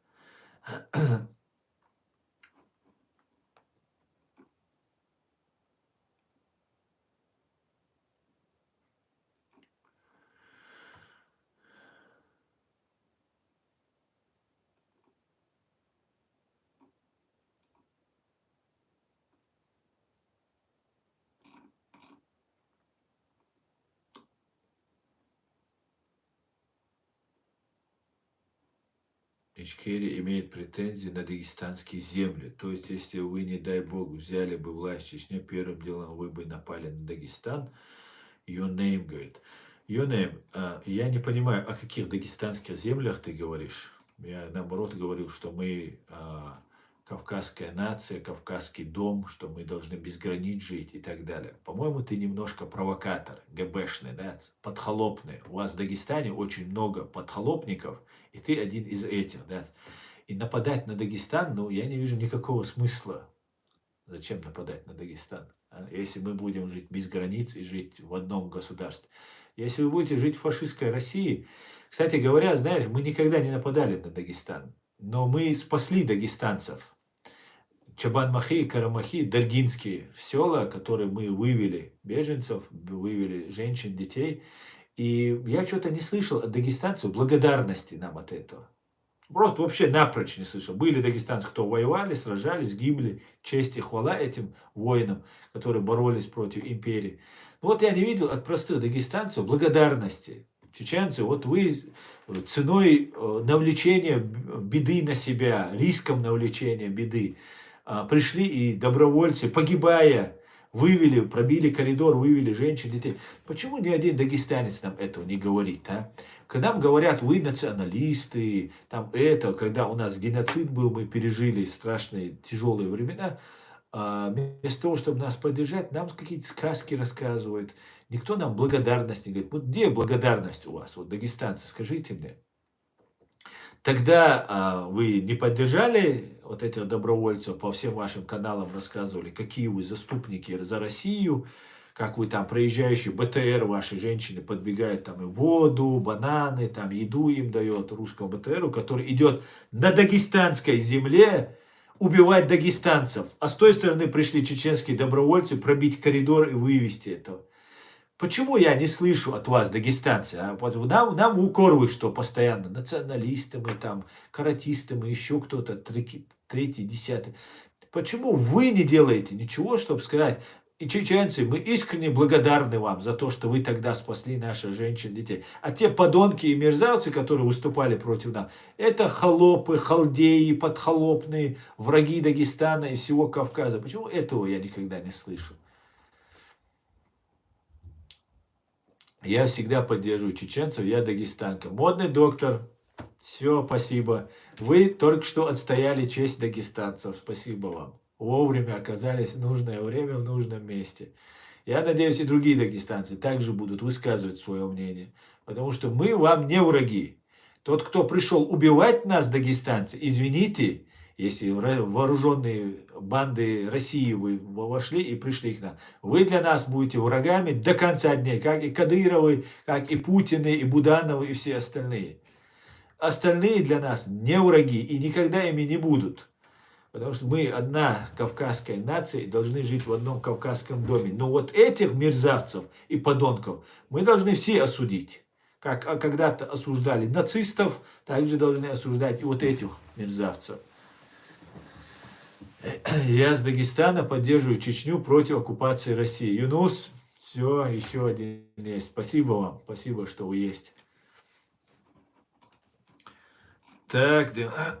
Ичкерия имеет претензии на дагестанские земли. То есть, если вы, не дай бог, взяли бы власть в Чечне, первым делом вы бы напали на Дагестан. Your name, говорит. Your name, я не понимаю, о каких дагестанских землях ты говоришь. Я, наоборот, говорил, что мы кавказская нация, кавказский дом, что мы должны без границ жить и так далее. По-моему, ты немножко провокатор, ГБшный, да, подхолопный. У вас в Дагестане очень много подхолопников, и ты один из этих, да. И нападать на Дагестан, ну, я не вижу никакого смысла. Зачем нападать на Дагестан? Если мы будем жить без границ и жить в одном государстве. Если вы будете жить в фашистской России, кстати говоря, знаешь, мы никогда не нападали на Дагестан, но мы спасли дагестанцев. Чабан-Махи и Карамахи, даргинские села, которые мы вывели беженцев, вывели женщин, детей. И я что-то не слышал от дагестанцев благодарности нам от этого. Просто вообще напрочь не слышал. Были дагестанцы, кто воевали, сражались, гибли. Честь и хвала этим воинам, которые боролись против империи. Но вот я не видел от простых дагестанцев благодарности. Чеченцы, вот вы ценой навлечения беды на себя, риском навлечения беды, пришли и добровольцы, погибая, вывели, пробили коридор, вывели женщин, детей. Почему ни один дагестанец нам этого не говорит, а? Когда нам говорят, вы националисты, там это, когда у нас геноцид был, мы пережили страшные, тяжелые времена, вместо того, чтобы нас поддержать, нам какие-то сказки рассказывают. Никто нам благодарность не говорит. Вот где благодарность у вас, вот дагестанцы, скажите мне. тогда вы не поддержали вот этих добровольцев, по всем вашим каналам рассказывали, какие вы заступники за Россию, как вы там проезжающие БТР, ваши женщины подбегают там и воду, бананы, там еду им дает русскому БТРу, который идет на дагестанской земле убивать дагестанцев. А с той стороны пришли чеченские добровольцы пробить коридор и вывести этого. Почему я не слышу от вас, дагестанцы? Нам укор вы что постоянно, националисты мы там, каратисты мы, еще кто-то, третий, десятый. Почему вы не делаете ничего, чтобы сказать, и чеченцы, мы искренне благодарны вам за то, что вы тогда спасли наших женщин, детей. А те подонки и мерзавцы, которые выступали против нас, это холопы, халдеи, подхолопные, враги Дагестана и всего Кавказа. Почему этого я никогда не слышу? Я всегда поддерживаю чеченцев, я дагестанка. Модный доктор, все, спасибо. Вы только что отстояли честь дагестанцев, спасибо вам. Вовремя оказались в нужное время, в нужном месте. Я надеюсь, и другие дагестанцы также будут высказывать свое мнение. Потому что мы вам не враги. Тот, кто пришел убивать нас, дагестанцы, извините, если вооруженные банды России вы вошли и пришли к нам, вы для нас будете врагами до конца дней, как и Кадыровы, как и Путины, и Будановы, и все остальные. Остальные для нас не враги и никогда ими не будут. Потому что мы одна кавказская нация и должны жить в одном кавказском доме. Но вот этих мерзавцев и подонков мы должны все осудить. Как когда-то осуждали нацистов, также должны осуждать и вот этих мерзавцев. Я с Дагестана поддерживаю Чечню против оккупации России. Юнус, все, еще один есть. Спасибо вам, спасибо, что вы есть. Так, да.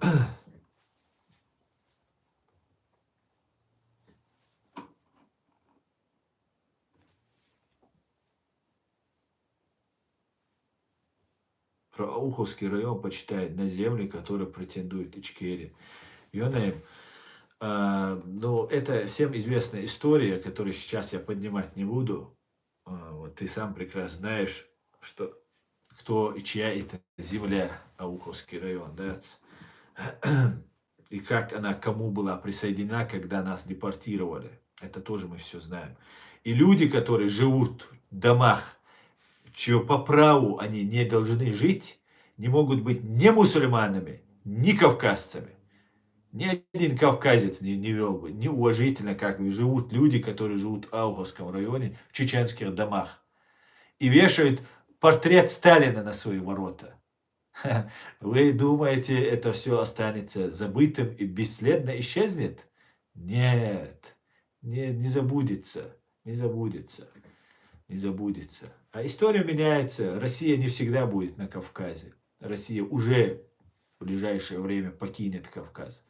Про Ауховский район почитает на земли, которые претендует Ичкерия. Йонаем. Ну, это всем известная история, которую сейчас я поднимать не буду. Вот ты сам прекрасно знаешь, что кто и чья это земля, Ауховский район, да? И как она кому была присоединена, когда нас депортировали. Это тоже мы все знаем. И люди, которые живут в домах, чье по праву они не должны жить, не могут быть ни мусульманами, ни кавказцами. Ни один кавказец не вел бы неуважительно, как живут люди, которые живут в Ауховском районе, в чеченских домах. И вешают портрет Сталина на свои ворота. Вы думаете, это все останется забытым и бесследно исчезнет? Нет, не забудется, не забудется, не забудется. А история меняется. Россия не всегда будет на Кавказе. Россия уже в ближайшее время покинет Кавказ.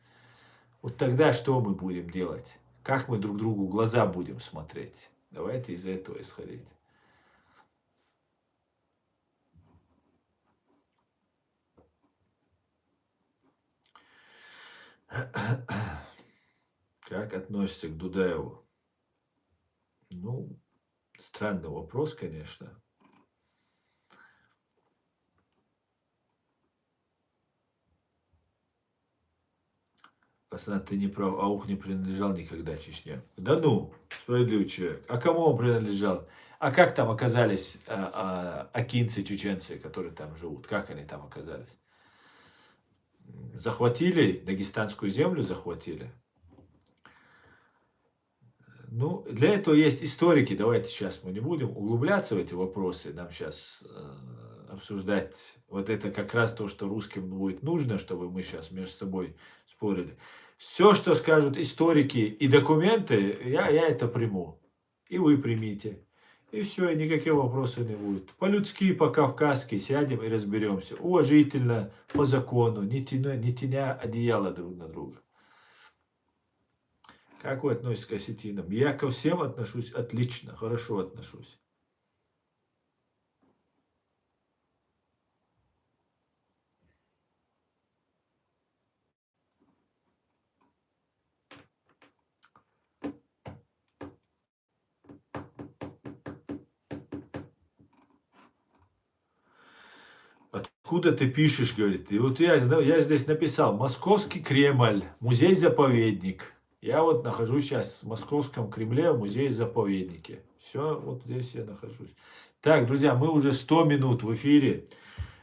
Вот тогда что мы будем делать? Как мы друг другу в глаза будем смотреть? Давайте из этого исходить. Как относится к Дудаеву? Ну, странный вопрос, конечно. Пацан, ты не прав, Аух не принадлежал никогда Чечне. Да ну, справедливый человек. А кому он принадлежал? А как там оказались акинцы, чеченцы, которые там живут? Как они там оказались? Захватили, дагестанскую землю захватили? Ну, для этого есть историки. Давайте сейчас мы не будем углубляться в эти вопросы. Нам сейчас обсуждать вот это как раз то, что русским будет нужно, чтобы мы сейчас между собой спорили. Все, что скажут историки и документы, я это приму. И вы примите. И все, и никаких вопросов не будет. По-людски, по-кавказски сядем и разберемся. Уважительно, по закону, не теня одеяло друг на друга. Как вы относитесь к осетинам? Я ко всем отношусь отлично, хорошо отношусь. Откуда ты пишешь, говорит. И вот я здесь написал Московский Кремль, музей-заповедник. Я вот нахожусь сейчас в Московском Кремле, в музее-заповеднике. Все, вот здесь я нахожусь. Так, друзья, мы уже 100 минут в эфире.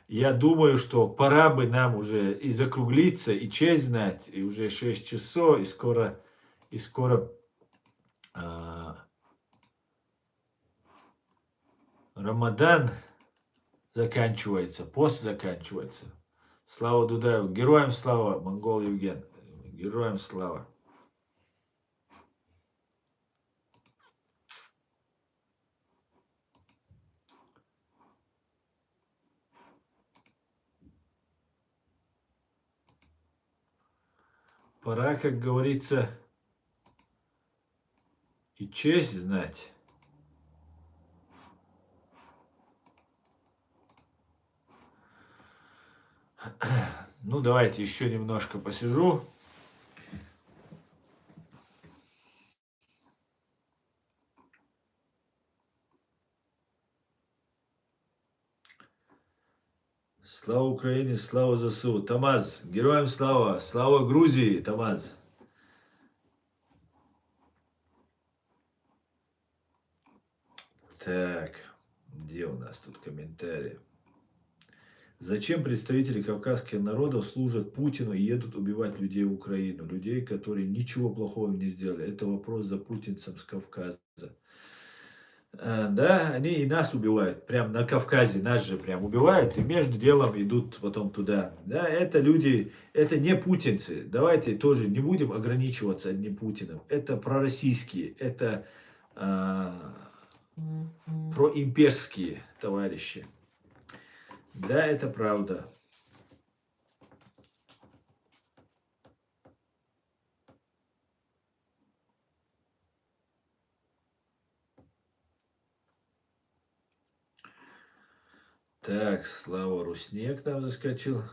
Я думаю, что пора бы нам уже и закруглиться, и честь знать, и уже 6 часов, и скоро Рамадан заканчивается, пост заканчивается. Слава Дудаеву, героям слава, Монгол Евген, героям слава. Пора, как говорится, и честь знать. Ну, давайте еще немножко посижу. Слава Украине, слава ЗСУ. Тамаз, героям слава, слава Грузии, Тамаз. Так, где у нас тут комментарии? Зачем представители кавказских народов служат Путину и едут убивать людей в Украину? Людей, которые ничего плохого не сделали. Это вопрос за путинцем с Кавказа. Да, они и нас убивают. Прям на Кавказе нас же прям убивают. И между делом идут потом туда. Да, это люди, это не путинцы. Давайте тоже не будем ограничиваться одним Путиным. Это пророссийские, это проимперские товарищи. Да, это правда. Так, Слава Руснек там заскочил.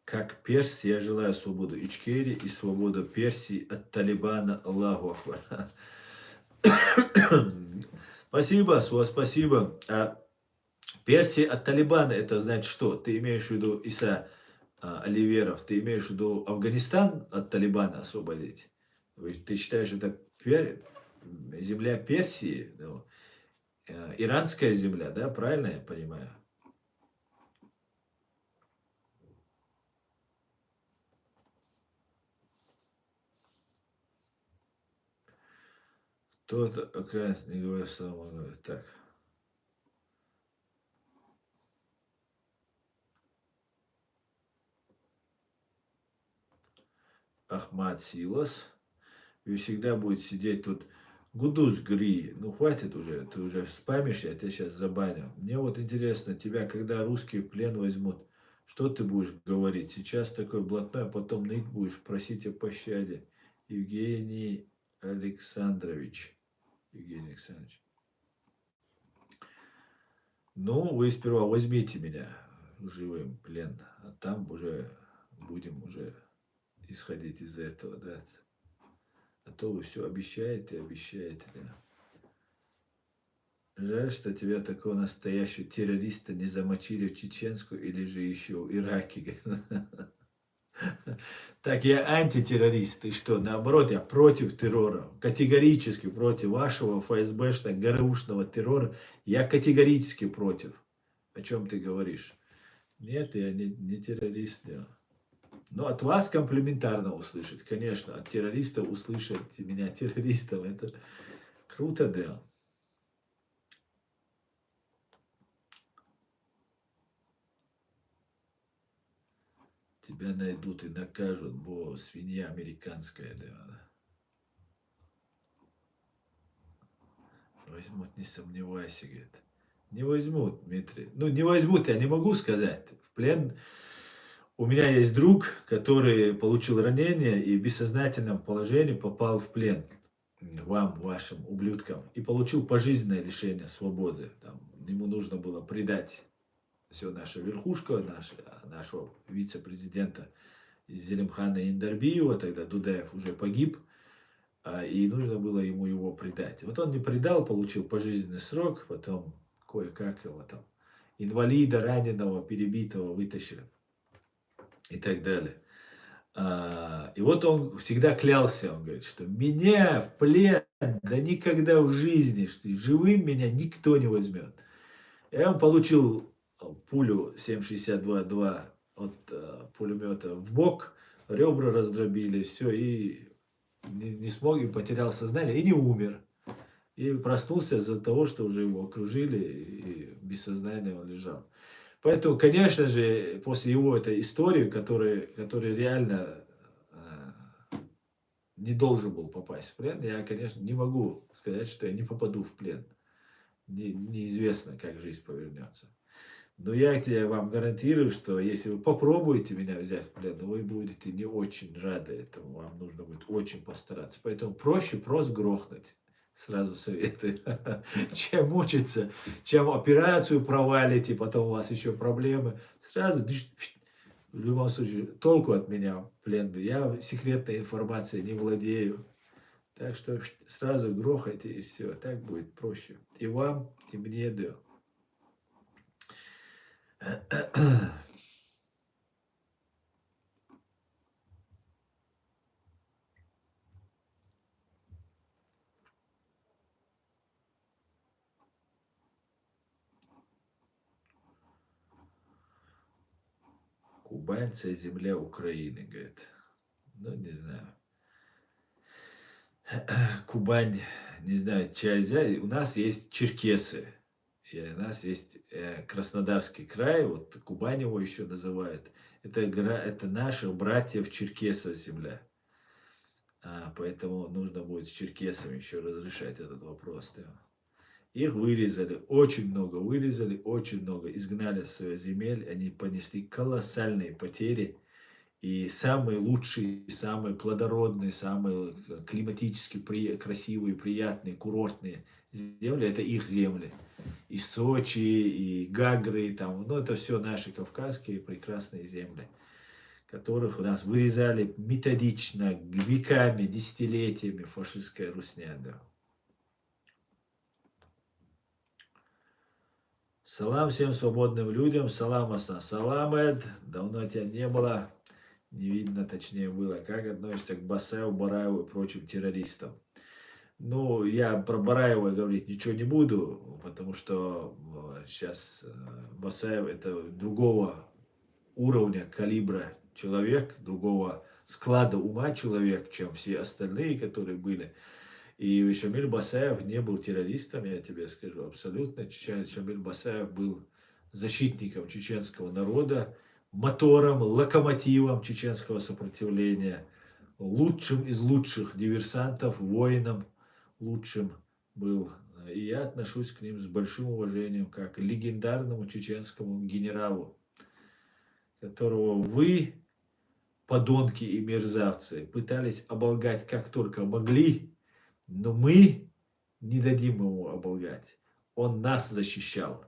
Как перс, я желаю свободу Ичкерии и свободу Персии от Талибана. Аллаху Акбар. Спасибо, спасибо. А Персия от Талибана, это значит что? Ты имеешь в виду Иса Оливеров, ты имеешь в виду Афганистан от Талибана освободить? Ты считаешь, это земля Персии, ну, иранская земля, да, правильно я понимаю? Кто-то окрасно не говорит самого, так. Ахмад Силас. И всегда будет сидеть тут Гудус Гри. Ну хватит уже, ты уже спамишь, я тебя сейчас забаню. Мне вот интересно, тебя когда русские в плен возьмут, что ты будешь говорить? Сейчас такой блатной, а потом ныть будешь, просить о пощаде. Евгений Александрович. Евгений Александрович. Ну, вы сперва возьмите меня живым в плен, а там уже будем уже исходить из этого, да. А то вы все обещаете, да. Жаль, что тебя такого настоящего террориста не замочили в Чеченскую или же еще в Ираке. Так я антитеррорист, и что, наоборот, я против террора, категорически против вашего ФСБшно-ГРУшного террора, я категорически против. О чем ты говоришь? Нет, я не террорист, да. Но от вас комплиментарно услышать, конечно, от террористов услышать меня террористом, это круто, да. Тебя найдут и накажут, бо свинья американская, да. Возьмут, не сомневайся, говорит. Не возьмут, Дмитрий. Ну, не возьмут, я не могу сказать. В плен... У меня есть друг, который получил ранение и в бессознательном положении попал в плен. вам, вашим ублюдкам, и получил пожизненное лишение свободы. Там, ему нужно было предать все наша верхушка, нашего вице-президента Зелимхана Индарбиева, тогда Дудаев уже погиб, и нужно было ему его предать. Вот он не предал, получил пожизненный срок, потом кое-как его там инвалида, раненого, перебитого вытащили и так далее. И вот он всегда клялся, он говорит, что меня в плен, да никогда в жизни, что живым меня никто не возьмет. И он получил пулю 7,62 от пулемета в бок, ребра раздробили, все, и не смог, и потерял сознание, и не умер. И проснулся из-за того, что уже его окружили, и без сознания он лежал. Поэтому, конечно же, после его этой истории, который реально не должен был попасть в плен, я, конечно, не могу сказать, что я не попаду в плен. Неизвестно, как жизнь повернется. Но я вам гарантирую, что если вы попробуете меня взять в плен, вы будете не очень рады этому. Вам нужно будет очень постараться. Поэтому проще просто грохнуть. Сразу советую. Чем мучиться, чем операцию провалите, потом у вас еще проблемы. Сразу, в любом случае, толку от меня плен. Я секретной информацией не владею. Так что сразу грохайте и все. Так будет проще. И вам, и мне, да. Кубань – это земля Украины, говорит. Ну, не знаю. Кубань, не знаю, у нас есть черкесы. И у нас есть Краснодарский край, вот Кубань его еще называют. Это наших братьев черкесов земля. Поэтому нужно будет с черкесами еще разрешать этот вопрос. Да. Их вырезали, очень много изгнали с своих земель, они понесли колоссальные потери. И самые лучшие, самые плодородные, самые климатически красивые, приятные, курортные земли – это их земли. И Сочи, и Гагры, там, ну это все наши кавказские прекрасные земли, которых у нас вырезали методично, веками, десятилетиями фашистская русня. Да. Салам всем свободным людям, салам Асан, салам Эд, давно тебя не было. Не видно, точнее было, как относится к Басаеву, Бараеву и прочим террористам. Ну, я про Бараева говорить ничего не буду, потому что сейчас Басаев это другого уровня, калибра человек, другого склада ума человек, чем все остальные, которые были. И Шамиль Басаев не был террористом, я тебе скажу, абсолютно. Шамиль Басаев был защитником чеченского народа, мотором, локомотивом чеченского сопротивления, лучшим из лучших диверсантов, воином лучшим был. И я отношусь к ним с большим уважением, как к легендарному чеченскому генералу, которого вы, подонки и мерзавцы, пытались оболгать как только могли, но мы не дадим ему оболгать. Он нас защищал,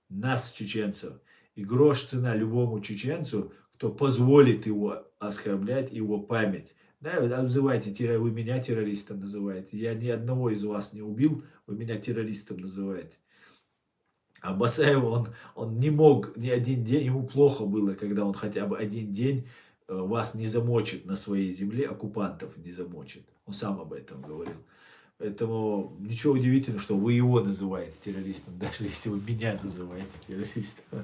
нас, чеченцев. И грош цена любому чеченцу, кто позволит его оскорблять его память. Да, вы обзываете, вы меня террористом называете. Я ни одного из вас не убил, вы меня террористом называете. А Басаев, он не мог ни один день, ему плохо было, когда он хотя бы один день вас не замочит на своей земле, оккупантов не замочит. Он сам об этом говорил. Поэтому ничего удивительного, что вы его называете террористом, даже если вы меня называете террористом.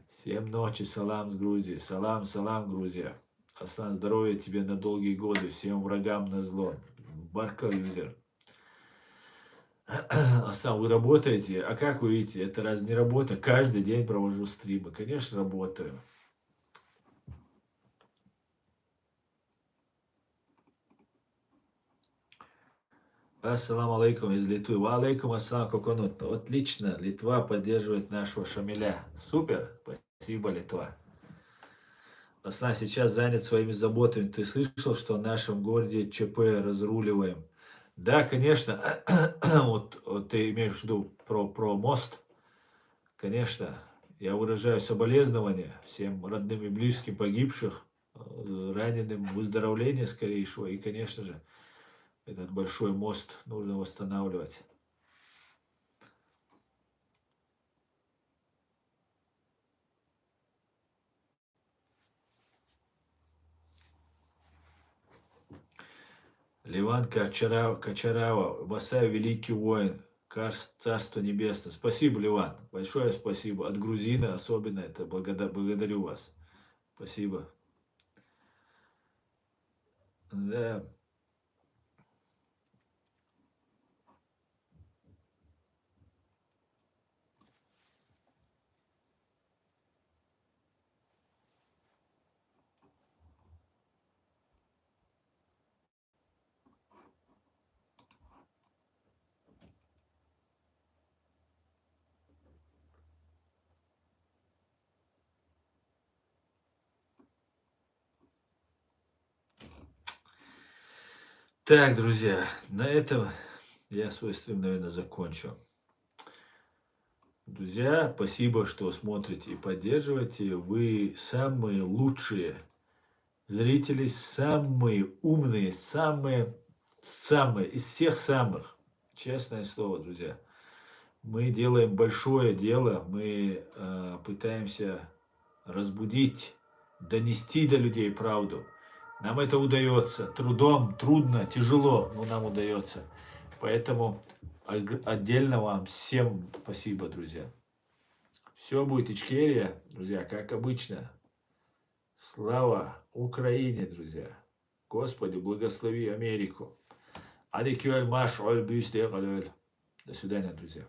Всем ночи, салам с Грузии, салам, салам, Грузия. Аслан, здоровья тебе на долгие годы, всем врагам на зло. Барка юзер. Аслан, вы работаете? А как вы видите, это раз не работа? Каждый день провожу стримы. Конечно, работаю. Ассаламу алейкум из Литвы. Ва алейкум ассалам коконут. Отлично, Литва поддерживает нашего Шамиля. Супер, спасибо, Литва. Асна сейчас занят своими заботами. Ты слышал, что в нашем городе ЧП разруливаем? Да, конечно. Вот ты имеешь в виду про мост? Конечно. Я выражаю соболезнования всем родным и близким погибших, раненым, выздоровления скорейшего. И, конечно же, этот большой мост нужно восстанавливать. Ливан Качарава, Васай, великий воин, Царство Небесное. Спасибо, Ливан, большое спасибо. От грузина особенно это благодарю вас. Спасибо. Да. Так, друзья, на этом я свой стрим, наверное, закончу. Друзья, спасибо, что смотрите и поддерживаете. Вы самые лучшие зрители, самые умные, самые из всех самых. Честное слово, друзья. Мы делаем большое дело, мы пытаемся разбудить, донести до людей правду. Нам это удается. Трудом, трудно, тяжело, но нам удается. Поэтому отдельно вам всем спасибо, друзья. Все будет Ичкерия, друзья, как обычно. Слава Украине, друзья. Господи, благослови Америку. До свидания, друзья.